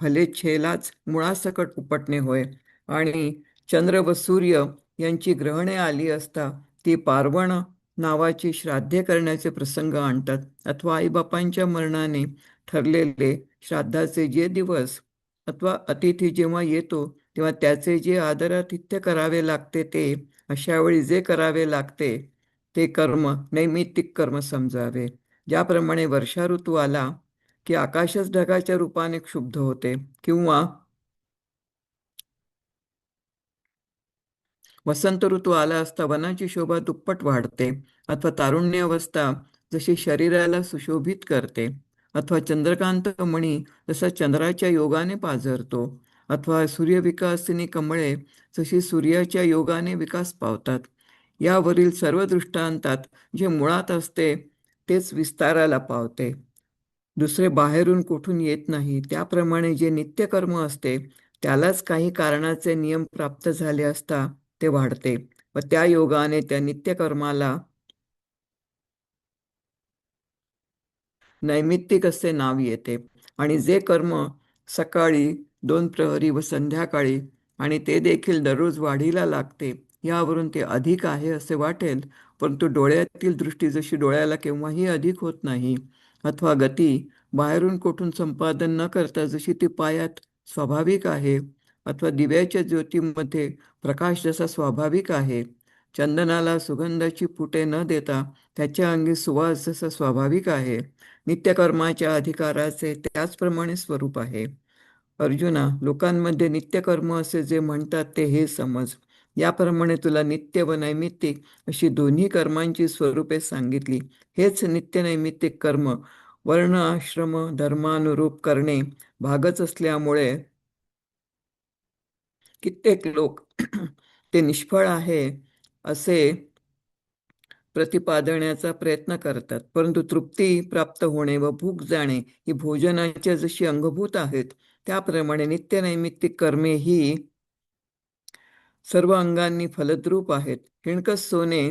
फलेच्छेलाच मुळासकट उपटणे होय. आणि चंद्र व सूर्य यांची ग्रहणे आली असता ती पार्वण नावाची श्राद्धे करण्याचे प्रसंग आणतात अथवा आईबापांच्या मरणाने ठरलेले श्राद्धाचे जे दिवस अथवा अतिथी जेव्हा येतो तेव्हा त्याचे जे आदरातिथ्य करावे लागते ते अशा वेळी जे करावे लागते ते कर्म नैमित्तिक कर्म समजावे. ज्याप्रमाणे वर्षा ऋतू आला की आकाशच ढगाच्या रूपाने क्षुब्ध होते किंवा वसंत ऋतू आला असता वनाची शोभा दुप्पट वाढते अथवा तारुण्य अवस्था जशी शरीराला सुशोभित करते अथवा चंद्रकांत मणी जसा चंद्राच्या योगाने पाझरतो अथवा सूर्यविकासिनी कमळे जशी सूर्याच्या योगाने विकास पावतात. यावरील सर्व दृष्टांतात जे मुळात असते तेच विस्ताराला पावते. दुसरे बाहेरून कुठून येत नाही. त्याप्रमाणे जे नित्यकर्म असते त्यालाच काही कारणाचे नियम प्राप्त झाले असता ते वाढते व त्या योगाने त्या नित्यकर्माला नैमित्तिक असे नाव येते. आणि जे कर्म सकाळी 2 प्रहरी व संध्याकाळी आणि ते देखील दररोज वाढीला लागते यावरून ते अधिक आहे असे वाटेल, परंतु डोळ्यातील दृष्टी जशी डोळ्याला केव्हाही अधिक होत नाही अथवा गती बाहेरून कुठून संपादन न करता जशी ती पायात स्वाभाविक आहे अथवा दिव्याच्या ज्योतीमध्ये प्रकाश जसा स्वाभाविक आहे, चंदनाला सुगंधाची फुटे न देता त्याच्या अंगी सुवास जसा स्वाभाविक आहे, नित्यकर्माच्या अधिकाराचे त्याचप्रमाणे स्वरूप आहे. अर्जुना, लोकांमध्ये नित्यकर्म असे जे म्हणतात ते हे समज. याप्रमाणे तुला नित्य व नैमित्तिक अशी दोन्ही कर्मांची स्वरूपे सांगितली. हेच नित्य नैमित्तिक कर्म वर्ण आश्रम धर्मानुरूप करणे भागच असल्यामुळे कित्येक लोक ते निष्फळ आहे असे प्रतिपादण्याचा प्रयत्न करतात. परंतु तृप्ती प्राप्त होणे व भूक जाणे ही भोजनाच्या जशी अंगभूत आहेत, त्याप्रमाणे नित्य नैमित्तिक कर्मे ही सर्व अंगांनी फलद्रूप आहेत. हिणकस सोने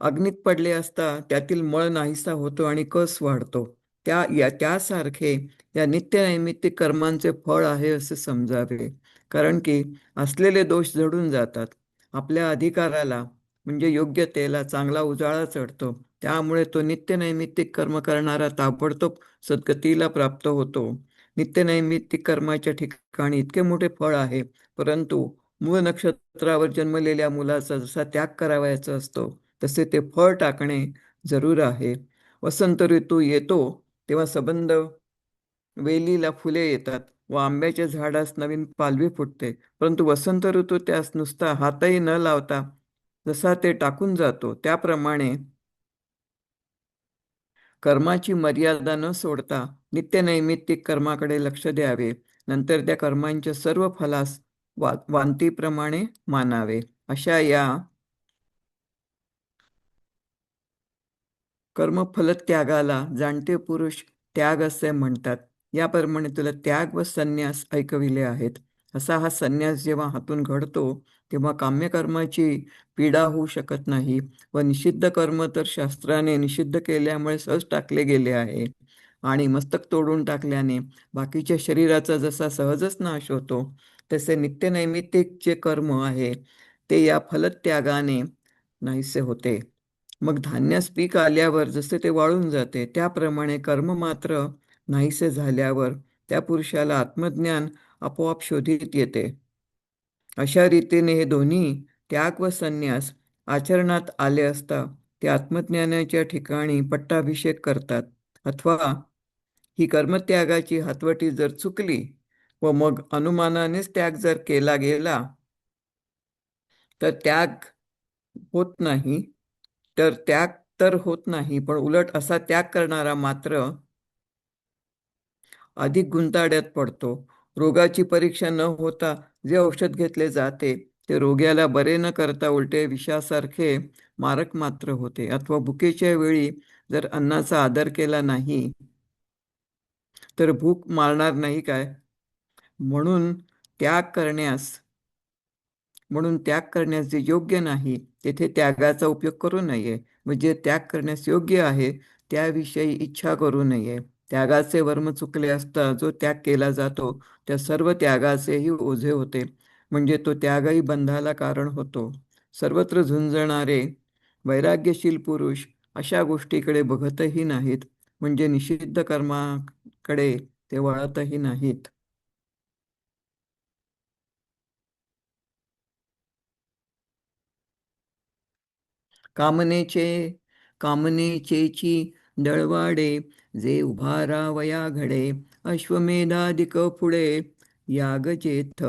अग्नीत पडले असता त्यातील मळ नाहीसा होतो आणि कस वाढतो. त्यासारखे या नित्य नैमित्तिक कर्मांचे फळ आहे असे समजावे. कारण की असलेले दोष जडून जातात. आपल्या अधिकाराला म्हणजे योग्यतेला चांगला उजाळा चढतो. त्यामुळे तो नित्य नैमित्तिक कर्म करणारा ताबडतोब सद्गतीला प्राप्त होतो. नित्य नैमित्तिक कर्माच्या ठिकाणी इतके मोठे फळ आहे, परंतु मूळ नक्षत्रावर जन्मलेल्या मुलाचा जसा त्याग करावयाचा असतो तसे ते फळ टाकणे जरूर आहे. वसंत ऋतू येतो तेव्हा सबंध वेलीला फुले येतात व आंब्याच्या झाडास नवीन पालवी फुटते, परंतु वसंत ऋतू त्यास नुसता हातही न लावता जसा ते टाकून जातो, त्याप्रमाणे कर्माची मर्यादा न सोडता नित्य नैमित्तिक कर्माकडे लक्ष द्यावे. नंतर त्या कर्मांच्या सर्व फलास वांतीप्रमाणे मानावे. अशा या कर्मफल त्यागाला जाणते पुरुष त्याग असे म्हणतात. याप्रमाणे तुला त्याग व संन्यास ऐकविले आहेत. असा हा संन्यास जेव्हा हातून घडतो तेव्हा काम्यकर्माची पीडा होऊ शकत नाही व निषिद्ध कर्म तर शास्त्राने निषिद्ध केल्यामुळे सहज टाकले गेले आहे. आणि मस्तक तोडून टाकल्याने बाकीच्या शरीराचा जसा सहजच नाश होतो, तसे नित्यनैमित्तिक जे कर्म आहे ते या फलत्यागाने नाहीसे होते. मग धान्यास पीक आल्यावर जसे ते वाळून जाते, त्याप्रमाणे कर्म मात्र नाहीसे झाल्यावर त्या पुरुषाला आत्मज्ञान आपोआप शोधित येते. अशा रीतीने हे दोन्ही त्याग व संन्यास आचरणात आले असता ते आत्मज्ञानाच्या ठिकाणी पट्टाभिषेक करतात. अथवा ही कर्मत्यागाची हातवटी जर चुकली व मग अनुमानानेच त्याग जर केला गेला तर त्याग तर होत नाही, पण उलट असा त्याग करणारा मात्र अधिक गुंताड्यात पडतो. रोगाची परीक्षा न होता जे औषध घेतले जाते ते रोग्याला बरे न करता उलटे विषासारखे मारक मात्र होते. अथवा भुकेच्या वेळी जर अन्नाचा आदर केला नाही तर भूक मारणार नाही काय? म्हणून त्याग करण्यास जे योग्य नाही तेथे त्यागाचा उपयोग करू नये व जे त्याग करण्यास योग्य आहे त्याविषयी इच्छा करू नये. त्यागाचे वर्म चुकले असता जो त्याग केला जातो त्या सर्व त्यागाचेही ओझे होते, म्हणजे तो त्यागही बंधाला कारण होतो. सर्वत्र झुंजणारे वैराग्यशील पुरुष अशा गोष्टीकडे बघतही नाहीत, म्हणजे निषिद्ध कर्माकडे ते वळतही नाहीत. कामनेचे कामनेचेची दळवाडे, जे उभारावया घडे, अश्वमेधादिक पुढे यागजेथ,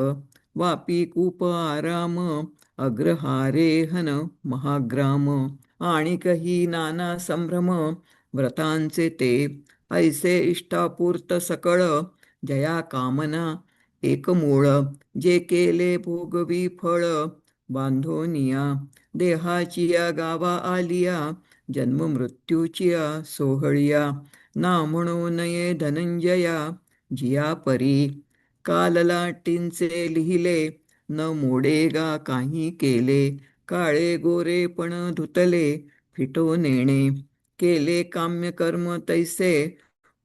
वापी कूप आराम, अग्रहारे हन महाग्राम, आणि कही नाना संभ्रम, व्रतांचे ते ऐसे इष्टापूर्त सकळ, जया कामना एकमूळ, जे केले भोगवी फळ, बांधोनिया देहाचिया गावा आलिया, जन्म मृत्यूचिया सोहळिया, ना म्हणू नये धनंजया, जिया परी काललाटींचे लिहिले, न मोडेगा काही केले, काळे गोरे पण धुतले, फिटो नेणे, केले काम्य कर्म तैसे,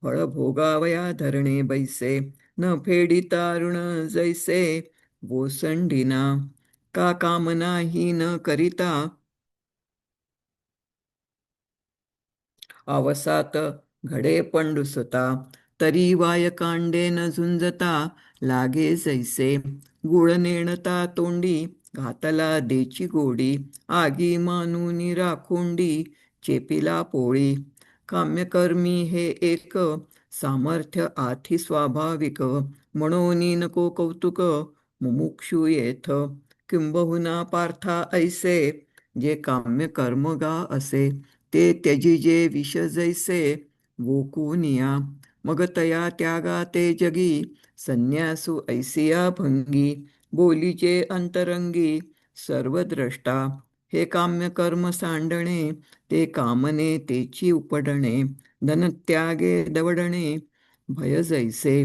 फळ भोगावया धरणे बैसे, न फेडिता ऋण जैसे, ओसंडिना का कामना ही न करिता, अवसात घडे पंडुसता, तरी वाय कांडे न झुंजता, लागे जैसे गुळ नेणता तोंडी, घातला देची गोडी, आगी मानुनी राखोंडी, चेपिला पोळी, काम्यकर्मी हे एक, सामर्थ्य आथी स्वाभाविक, म्हणून नको कौतुक, मुमुक्षु येथ, किंबहुना पार्था ऐसे, जे काम्य कर्म गा असे, ते त्यजिजे विष जैसे, वोकुनिया, मग तया त्यागा ते जगी, संन्यासू ऐसिया भंगी, बोलीचे अंतरंगी, सर्वद्रष्टा, हे काम्य कर्म सांडणे, ते कामने तेची उपडणे, धनत्यागे दवडणे, भय जैसे,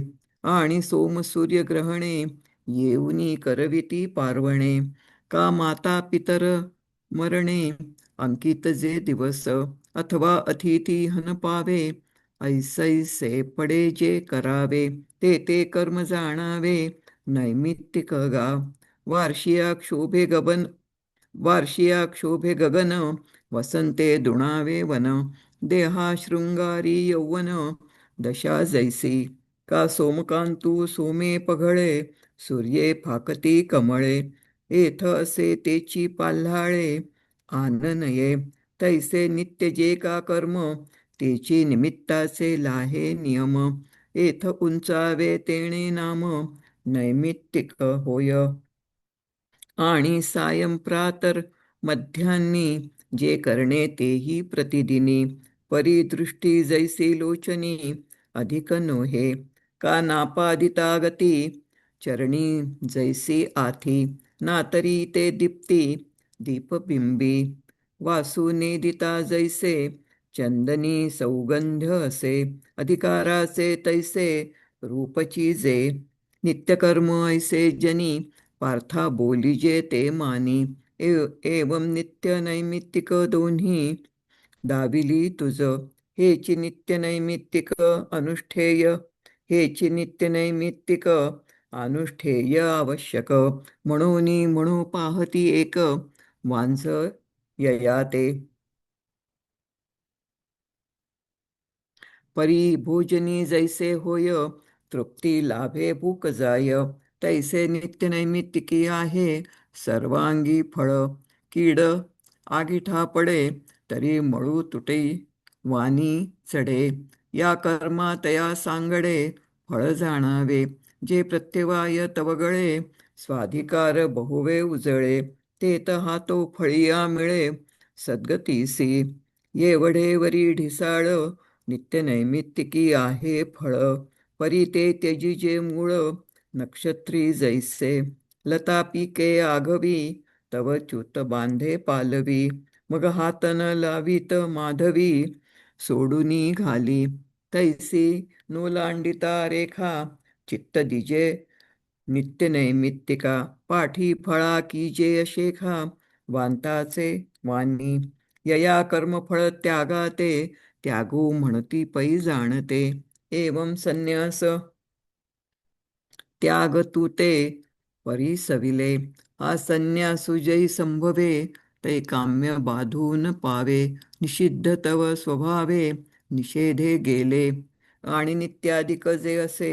आणि सोम सूर्य ग्रहणे, येऊनी करविती पार्वणे, का माता पितर मरणे, अंकित जे दिवस, अथवा अतिथी हन पावे, ऐसैसे पडे जे करावे, ते कर्म जाणावे, नैमित्तिक गा, वार्षिया क्षोभे गगन, वसंते दुणावे वन, देहा शृंगारी यौवन, दशा जैसी, का सोमकांतू सोमे पघळे, सूर्ये फाकती कमळे, येथ असे तेची पाल्हाळे, आननये, तैसे नित्य जे का कर्म, तेची निमित्ताचे लाहे नियम, येथ उंचावे तेणे नाम, नैमित्तिक होय, आणि सायंप्रातर मध्यान्नी, जे करणे तेही प्रतिदिनी, परिदृष्टी जैसी लोचनी, अधिक नोहे, का नापादिता गती, चरणी जैसी आथी, ना तरी ते दीप्ती, दीपबिंबी, वासुनेदिता जैसे, चंदनी सौगंध्य असे, अधिकाराचे तैसे, रूपची जे, नित्यकर्म ऐसे जनी, पार्था बोलिजे ते मानी, एवं नित्य नैमित्तिक दोन्ही, दाविली तुझ, हेची नित्य नैमित्तिक अनुष्ठेय, हेची नित्य नैमित्तिक अनुष्ठेय आवश्यक, म्हणू पाहती एक, वांझ यया ते, परी भोजनी जैसे होय, तृप्ती लाभे भूक जाय, तैसे नित्य नैमित्तिकी आहे, सर्वांगी फळ, कीड आगिठा पडे, तरी मळू तुटे, वानी चढे, या कर्मा तया सांगडे, फळ जाणावे, जे प्रत्यवाय तवगळे, स्वाधिकार बहुवे उजळे, तेत हातो फळिया मिळे, सद्गतीसी, येवढे वरी ढिसाळ, नित्य नैमित्तिकी आहे फळ, परी ते त्यजिजे मूळ, नक्षत्री जैसे, लता पिके आघवी, तव च्युत बांधे पालवी, मग हात न लावीत माधवी, सोडूनी घाली, तैसी नोलांडिता रेखा, चित्त दिजे नित्य नैमित्तिका, पाठी फळा कीजे अशेखा, वांताचे वानी, यया कर्मफळ त्यागा ते, त्यागू म्हणती पै जाणते, एवं संन्यास त्याग तू ते, परी सविले, हा संन्यासुजै संभवे, ते काम्य बाधून पावे, निषिद्ध तव स्वभावे, निषेधे गेले. आणि नित्याधिक जे असे,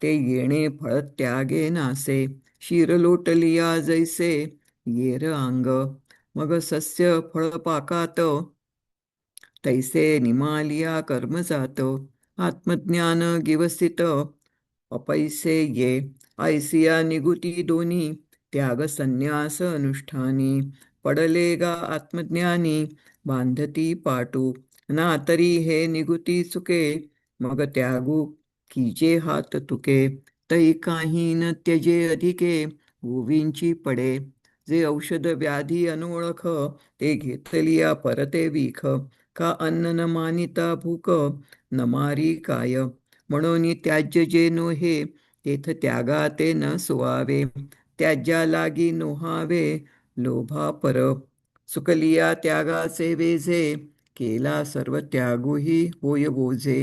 ते येणे फळ त्यागे नासे, शिर लोटलिया जैसे येर अंग, मग सस्य फळपाकात, तैसे निमालिया कर्म जात. आत्मज्ञान गिवसित अपैसे ये, ऐसिया निगुती दोनी, त्याग संन्यास अनुष्ठानी, पडले गा आत्मज्ञानी, बांधती पाटू, ना तरी हे निगुती चुके, मग त्यागू कीजे हात तुके, तै काही न त्यजे अधिके, ओवींची पडे, जे औषध व्याधी अनोळख, ते घेतलिया परते विख, का अन्न न मानिता भूक, न मारी काय, म्हणून त्याज्य जे नोहे, तेथ त्यागा ते न सुवावे, त्याज्या लागी नोहावे, लोभा पर, सुकलिया त्यागाचे वेझे, केला सर्व त्यागोही होय बोजे,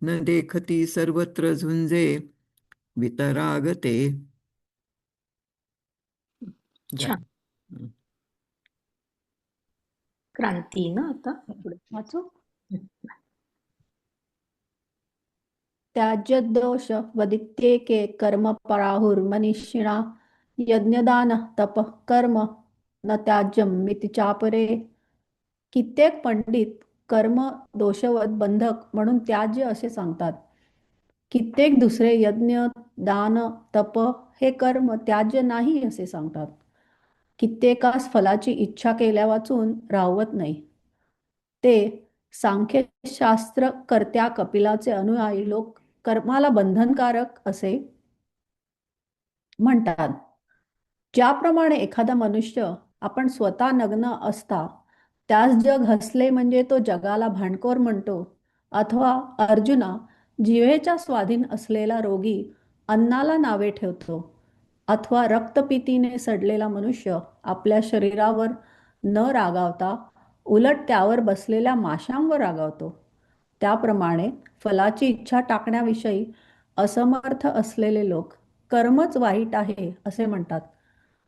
न देखती सर्वत्र झुंजे, वितरागते. छान. क्रांती ना आता पुढे वाचू. त्याज्यदोष वदित्येके कर्म पराहुर्मनीषिणा, यज्ञदान तप कर्म न त्याज्यम मिति चापरे. कित्येक पंडित कर्म दोषवत बंधक म्हणून त्याज्य असे सांगतात. कित्येक दुसरे यज्ञ दान तप हे कर्म त्याज्य नाही असे सांगतात. कित्येकास फलाची इच्छा केल्या वाचून राहवत नाही. ते सांख्यशास्त्र कर्त्या कपिलाचे अनुयायी लोक कर्माला बंधनकारक असे म्हणतात. ज्याप्रमाणे एखादा मनुष्य आपण स्वतः नग्न असता त्यास जग हसले म्हणजे तो जगाला भांडखोर म्हणतो, अथवा अर्जुना जिव्हेच्या स्वाधीन असलेला रोगी अन्नाला नावे ठेवतो, अथवा रक्तपितीने सडलेला मनुष्य आपल्या शरीरावर न रागावता उलट त्यावर बसलेल्या माशांवर रागावतो, त्याप्रमाणे फलाची इच्छा टाकण्याविषयी असमर्थ असलेले लोक कर्मच वाईट आहे असे म्हणतात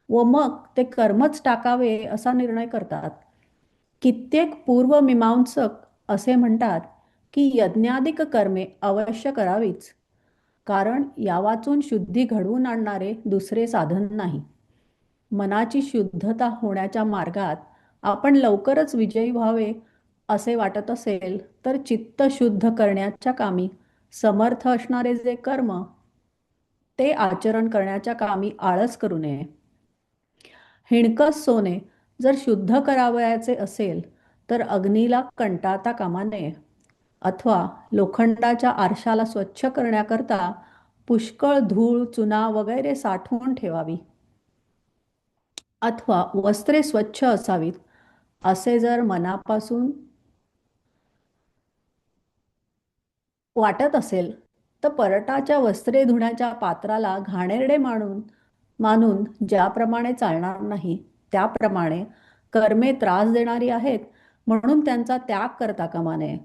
व मग ते कर्मच टाकावे असा निर्णय करतात. कित्येक पूर्वमीमांसक असे म्हणतात की यज्ञादिक कर्मे अवश्य करावीच, कारण या वाचून शुद्धी घडवून आणणारे दुसरे साधन नाही. मनाची शुद्धता होण्याच्या मार्गात आपण लवकरच विजयी व्हावे असे वाटत असेल तर चित्त शुद्ध करण्याच्या कामी समर्थ असणारे जे कर्म ते आचरण करण्याच्या कामी आळस करू नये. हिणकस सोने जर शुद्ध करावयाचे असेल तर अग्नीला कंटाळता कामा नये, अथवा लोखंडाच्या आरशाला स्वच्छ करण्याकरता पुष्कळ धूळ चुना वगैरे साठवून ठेवावी, अथवा वस्त्रे स्वच्छ असावीत असे जर मनापासून वाटत असेल तर परटाच्या वस्त्रे धुण्याच्या पात्राला घाणेरडे मानून ज्याप्रमाणे चालणार नाही त्याप्रमाणे कर्मे त्रास देणारी आहेत म्हणून त्यांचा त्याग करता कामा नये.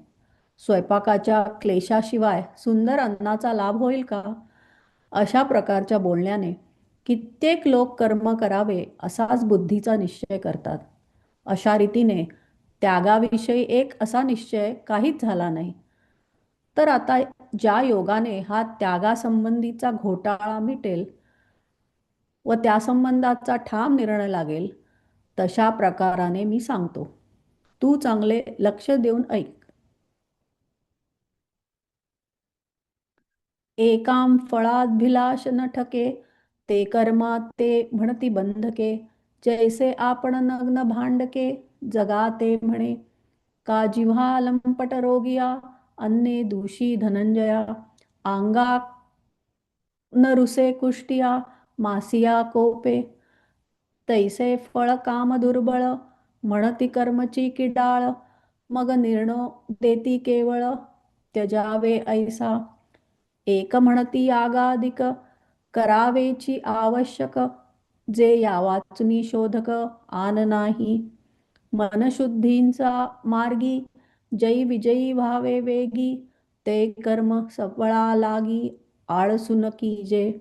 स्वयंपाकाच्या क्लेशाशिवाय सुंदर अन्नाचा लाभ होईल का? अशा प्रकारच्या बोलण्याने कित्येक लोक कर्म करावे असाच बुद्धीचा निश्चय करतात. अशा रीतीने त्यागाविषयी एक असा निश्चय काहीच झाला नाही. तर आता ज्या योगाने हा त्यागासंबंधीचा घोटाळा मिटेल व त्या संबंधाचा ठाम निर्णय लागेल तशा प्रकाराने मी सांगतो. तू चांगले लक्ष देऊन ऐक. एकाम फळाभिलाष न ठके, ते कर्मात ते म्हणती बंधके, जैसे आपण नग्न भांडके, जगा ते म्हणे, का जिव्हा लंपट रोगिया, अन्ने दूषी धनंजया, अंगा न रुसे कुष्टिया, मासिया कोपे, तैसे फळ काम दुर्बळ, म्हणती कर्मची किडाळ, मग निर्णय देती केवळ, त्यजावे ऐसा. एक म्हणती यागादिक, करावेची आवश्यक, जे या वाचुनी शोधक आन नाही. मनशुद्धींचा मार्गी, जयी विजयी व्हावे वेगी, ते कर्म सफळा लागी, आळसुन कीजे.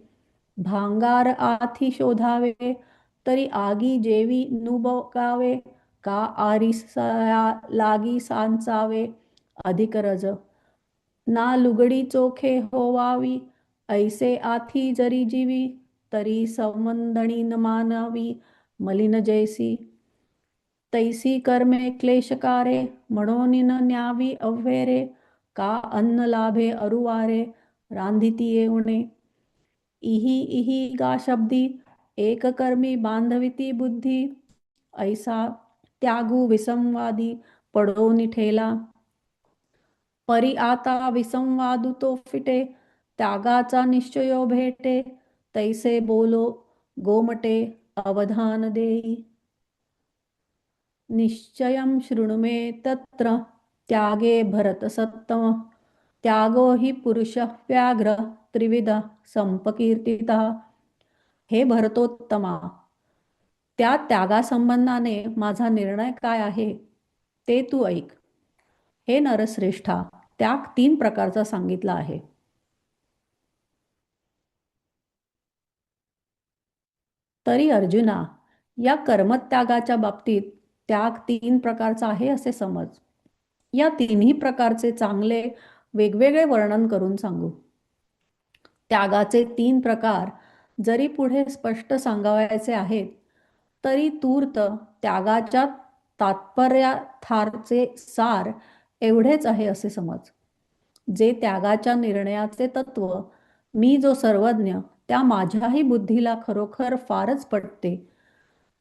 भांगार आथी शोधावे, तरी आगी जेवी नुबकावे, का आरिसया लागी सांचावे अधिक रज. ना लुगडी चोखे होवावी, ऐसे आथी जरी जीवी, तरी संवंदणी न मानावी मलिन जैसी. तैसी कर्मे क्लेशकारे, म्हणून न न्यावी अव्हेरे, का अन्न लाभे अरुवारे रांधिती येऊणे. इही इही गा शब्दी, एक कर्मी बांधविती बुद्धी, ऐसा त्यागू विसंवादी पडोनी ठेला. परी आता विसंवादू तो फिटे, त्यागाचा निश्चयो भेटे, तैसे बोलो गोमटे अवधान देई. निश्चयं शृणु मे तत्र, त्यागे भरतसत्तम, त्यागो हि पुरुषः व्याघ्र त्रिविध संपकीर्तितः. हे भरतोत्तमा, त्या त्यागासंबंधाने माझा निर्णय काय आहे ते तू ऐक. हे नरश्रेष्ठा, त्याग 3 प्रकारचा सांगितला आहे. तरी अर्जुना, या कर्मत्यागाच्या बाबतीत त्याग 3 प्रकारचा आहे असे समज. या 3ही प्रकारचे चांगले वेगवेगळे वर्णन करून सांगू. त्यागाचे 3 प्रकार जरी पुढे स्पष्ट सांगावयाचे आहेत, तरी तूर्त त्यागाच्या तात्पर्यार्थाचे सार एवढेच आहे असे समज. जे त्यागाच्या निर्णयाचे तत्व मी जो सर्वज्ञ त्या माझ्याही बुद्धीला खरोखर फारच पटते,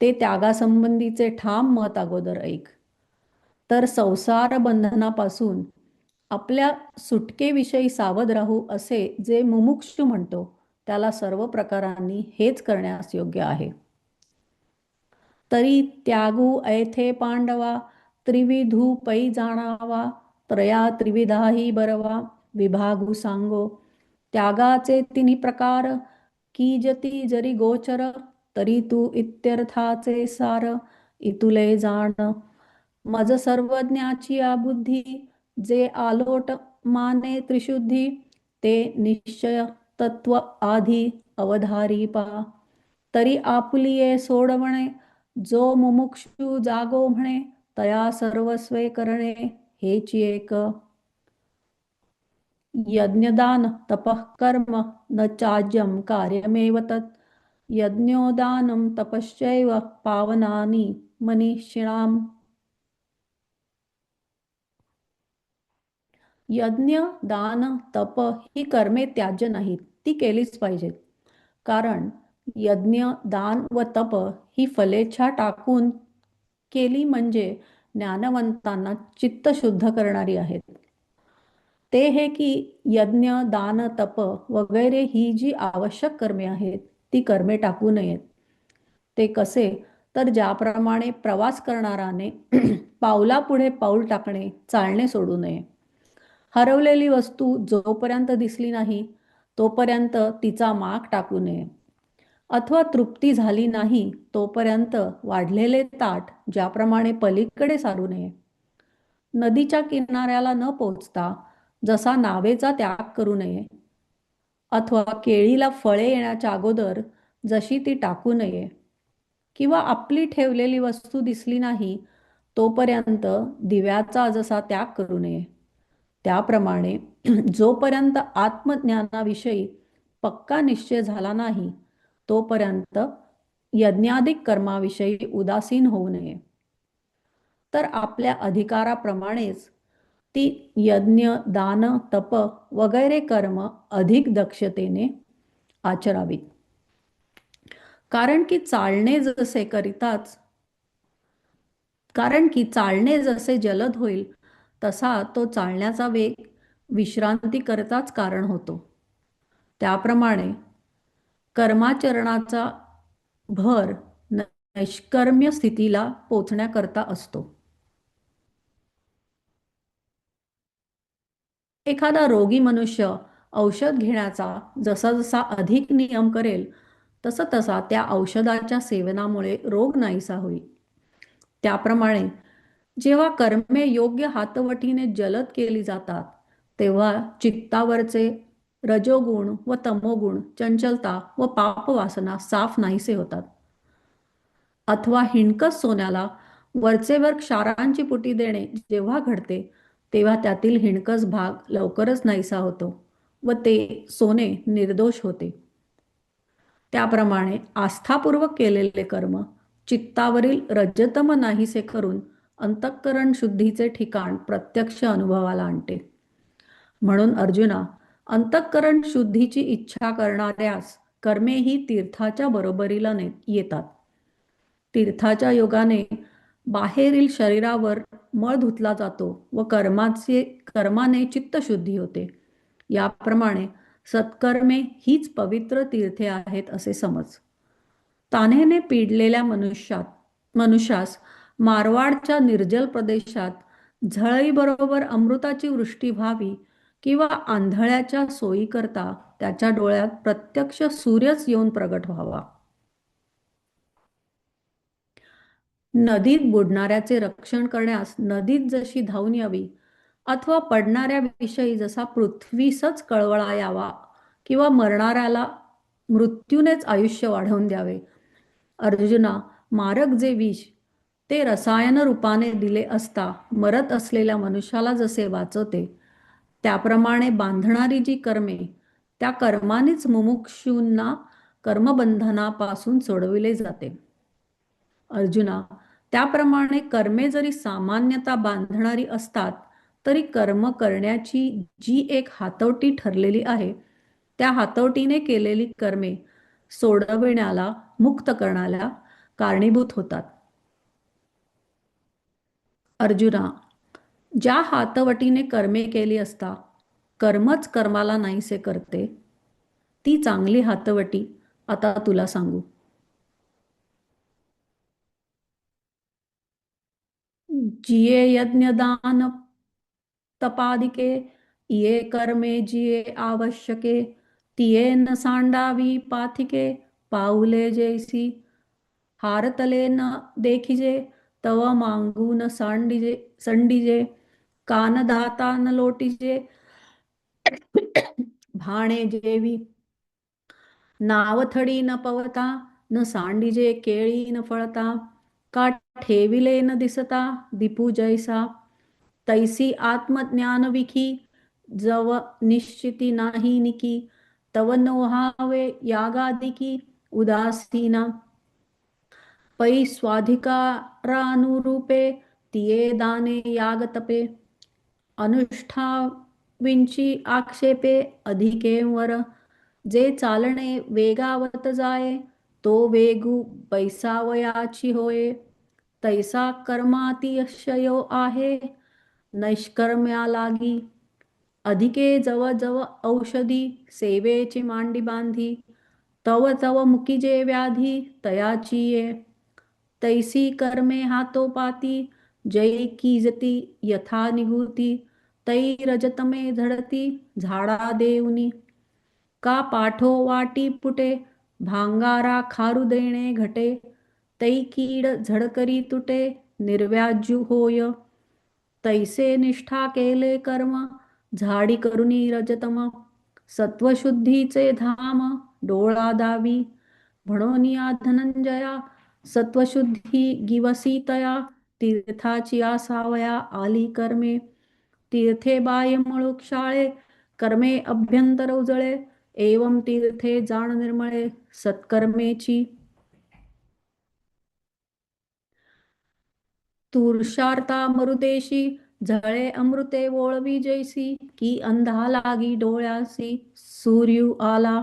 ते त्यागासंबंधीचे ठाम मत अगोदर ऐक. तर संसार बंधनापासून आपल्या सुटकेविषयी सावध राहू असे जे मुमुक्षु म्हणतो, त्याला सर्व प्रकारांनी हेच करण्यास योग्य आहे. तरी त्यागू ऐथे पांडवा, त्रिविधू पै जाणावा, त्रया त्रिविधाही बरवा विभागू सांगो. त्यागाचे 3 प्रकार, कीजती जरी गोचर, तरी तू इत्यर्थाचे सार इतुले जाण. मज सर्वज्ञाची या बुद्धी, जे आलोट माने त्रिशुद्धी, ते निश्चय तत्व आधी अवधारी पा. तरी आपुलिये सोडवणे, जो मुमुक्षु जागो म्हणे, तया सर्वस्वे करणे हेची एक. यज्ञदान तपः कर्म न चाज्यं कार्यमेव तत्, यज्ञोदानं तपश्चैव पावनानि मनीषिणाम्. यज्ञ, दान, तप ही कर्मे त्याज्य नाहीत, ती केलीच पाहिजेत. कारण यज्ञ, दान व तप ही फलेच्छा टाकून केली म्हणजे ज्ञानवंतांना चित्त शुद्ध करणारी आहेत. ते हे की यज्ञ, दान, तप वगैरे ही जी आवश्यक कर्मे आहेत, ती कर्मे टाकू नयेत. ते कसे, तर ज्याप्रमाणे प्रवास करणाराने पावलापुढे पाऊल टाकणे, चालणे सोडू नये. हरवलेली वस्तू जोपर्यंत दिसली नाही तोपर्यंत तिचा माग टाकू नये. अथवा तृप्ती झाली नाही तोपर्यंत वाढलेले ताट ज्याप्रमाणे पलीकडे सारू नये. नदीच्या किनाऱ्याला न पोचता जसा नावेचा त्याग करू नये, अथवा केळीला फळे येण्याच्या अगोदर जशी ती टाकू नये, किंवा आपली ठेवलेली वस्तू दिसली नाही तोपर्यंत दिव्याचा जसा त्याग करू नये, त्याप्रमाणे जोपर्यंत आत्मज्ञानाविषयी पक्का निश्चय झाला नाही तोपर्यंत यज्ञाधिक कर्माविषयी उदासीन होऊ नये. तर आपल्या अधिकाराप्रमाणेच ती यज्ञ, दान, तप वगैरे कर्म अधिक दक्षतेने आचरावीत. कारण की चालणे जसे जलद होईल तसा तो चालण्याचा वेग विश्रांती करताच कारण होतो. त्याप्रमाणे कर्माचरणाचा भर नैष्कर्म्य स्थितीला पोचण्याकरता असतो. एखादा रोगी मनुष्य औषध घेण्याचा जसा जसा अधिक नियम करेल तसा तसा त्या औषधाच्या सेवनामुळे रोग नाहीसा होईल. त्याप्रमाणे जेव्हा कर्मे योग्य हातवटीने जलद केली जातात तेव्हा चित्तावरचे रजोगुण व तमोगुण, चंचलता व पापवासना साफ नाहीसे होतात. अथवा हिणकस सोन्याला वरचेवर क्षारांची पुटी देणे जेव्हा घडते तेव्हा त्यातील हिणकस भाग लवकरच नाहीसा होतो व ते सोने निर्दोष होते. त्याप्रमाणे आस्थापूर्वक केलेले कर्म चित्तावरील रजतम नाहीसे करून अंतःकरण शुद्धीचे ठिकाण प्रत्यक्ष अनुभवाला आणते. म्हणून अर्जुना, अंतःकरण शुद्धीची इच्छा करणाऱ्यास कर्मे ही तीर्थाच्या बरोबरीला येतात. तीर्थाच्या योगाने बाहेरील शरीरावर मळ धुतला जातो व कर्माने चित्तशुद्धी होते. याप्रमाणे सत्कर्मे हीच पवित्र तीर्थे आहेत असे समज. तान्हेने पिडलेल्या मनुष्यास मारवाडच्या निर्जल प्रदेशात झळईबरोबर अमृताची वृष्टी व्हावी किंवा आंधळ्याच्या सोयीकरता त्याच्या डोळ्यात प्रत्यक्ष सूर्यच येऊन प्रगट व्हावा. नदीत बुडणाऱ्याचे रक्षण करण्यास नदीत जशी धावून यावी अथवा पडणाऱ्या विषयी जसा पृथ्वीसच कळवळा यावा किंवा मरणाऱ्याला मृत्यूनेच आयुष्य वाढवून द्यावे. अर्जुना, मारक जे विष ते रसायन रूपाने दिले असता मरत असलेल्या मनुष्याला जसे वाचवते, त्याप्रमाणे बांधणारी जी कर्मे त्या कर्मानेच मुमुक्षूंना कर्मबंधनापासून सोडविले जाते. अर्जुना, त्याप्रमाणे कर्मे जरी सामान्यतः बांधणारी असतात तरी कर्म करण्याची जी एक हातवटी ठरलेली आहे त्या हातवटीने केलेली कर्मे सोडविण्याला, मुक्त करण्याला कारणीभूत होतात. अर्जुना, ज्या हातवटीने कर्मे केली असता कर्मच कर्माला नाहीसे करते, ती चांगली हातवटी आता तुला सांगू. जिये यज्ञ दान तपादिके ये कर्मे जिये आवश्यके तिये न सांडावी पाथिके पाऊले जैसी हारतले न देखिजे तव मांगू न संडीजे कान दाता न लोटीजे भाणे जेवी नावथडी न पवता न सांडीजे केळी न फळता का ठेविले न दिसता दीपू जैसा तैसी आत्मज्ञान विखी जव निश्चिती नाही निकी तव नोहावे यागादिकी उदासीना पै स्वाधिकारानुरूपे तिये दाने यागतपे अनुष्ठाविंची आक्षेपे अधिकेवर जे चालणे वेगावत जाये तो वेगू बैसावयाची होय तैसा कर्मातिशयो आहे नैष्कर्म्या लागी अधिके जव जव औषधी सेवेची मांडी बांधी तव तव मुकीजे व्याधी तयाची ये तैसी कर्मे हातोपाती जय कीजती यथा निघूती तै रजतमे झडती झाडा देऊनी का पाठो वाटी पुटे भांगारा खारू देणे घटे तै कीड झडकरी तुटे निर्व्याजू होय तैसे निष्ठा केले कर्म झाडी करुनी रजतम सत्वशुद्धीचे धाम डोळा दावी म्हणून या धनंजया सत्वशुद्धी गिवसी तया तीर्थाची आसावया आली कर्मे तीर्थे बाह्य मुळूक शाळे कर्मे अभ्यंतर उजळे एवं तीर्थे जाण निर्मळे सत्कर्मेची तुषार्ता मरुदेशी झळे अमृते वोळवी जैसी की अंधा लागी डोळ्यासी सूर्यू आला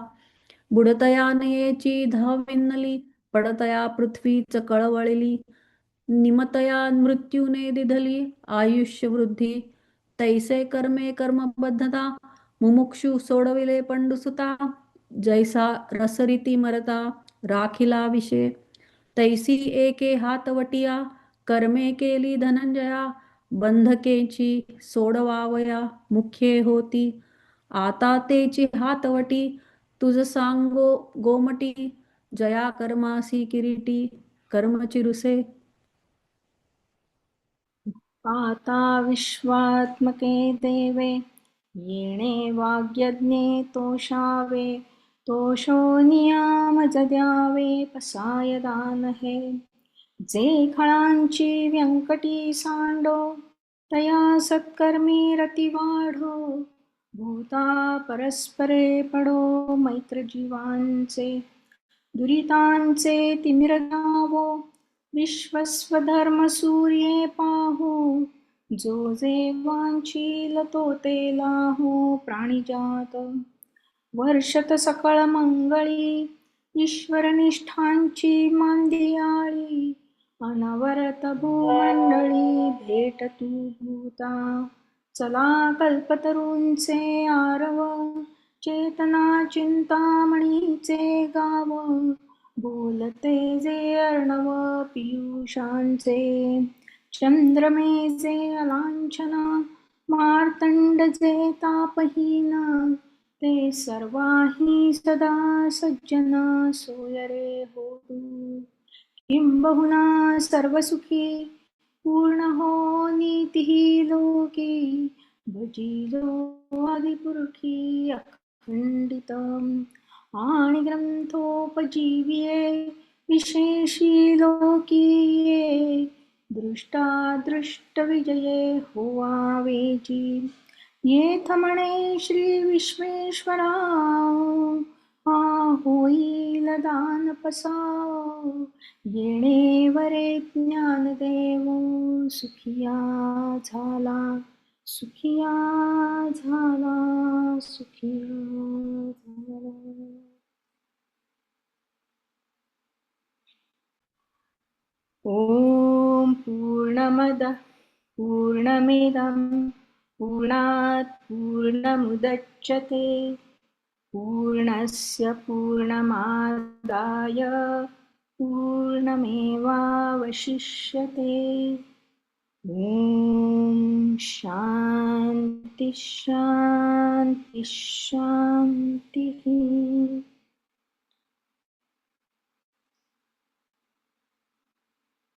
बुडतया नयेची धाविनली पडतया पृथ्वीच कळवळली निमतया मृत्यूने दिधली आयुष्य वृद्धी तैसे कर्मे कर्मबद्धता मुमुक्षु सोडविले पंडुसुता जैसा रसरीती मरता राखिला विषय तैसी एके हातवटिया कर्मे केली धनंजया बंधकेची सोडवावया मुख्ये होती आता तेची हातवटी तुझ सांगो गोमटी जया कर्मासी किरीटी कर्मचिरुसे पाता विश्वात्मके देवे येणे वाग्यज्ञे तोषावे तोषो नियाम जद्यावे पसाय दान हे जे खळांची व्यंकटी सांडो तया सत्कर्मी रती वाढो भूता परस्परे पडो मैत्र जीवांचे दुरितांचे तिमिर गावो विश्वस्वधर्म सूर्ये पाहो जो जे वांछील तो ते लाहो प्राणिजात वर्षत सकळ मंगळी ईश्वरनिष्ठांची मांदियाळी अनवरत भूमंडळी भेट तू भूता चला कल्पतरूंचे आरव चेतना चिंतामणीचे गाव बोलते जे अर्णव पियुषांचे चंद्रमे जे अलांछना मार्तंड जे तापहीन ते सर्वाही सदा सज्जन सोयरे होतु किंबहुना सर्वसुखी पूर्ण हो नीती लोकी भजिलो आदिपुरुषी अखंडितम आणि ग्रंथोपजीव्ये विशेषी लोकीये दृष्टादृष्ट विजये होवावेची येथ म्हणे श्री विश्वेश्वरा हा होईल दान पसाव येणे वरे ज्ञानदेव सुखिया झाला सुखिया झाला सुखिया झाला. ओम पूर्णमदः पूर्णमिदं पूर्णात् पूर्णमुदच्यते पूर्णस्य पूर्णमादाय पूर्णमेवावशिष्यते. ओम शांती शांती शांती.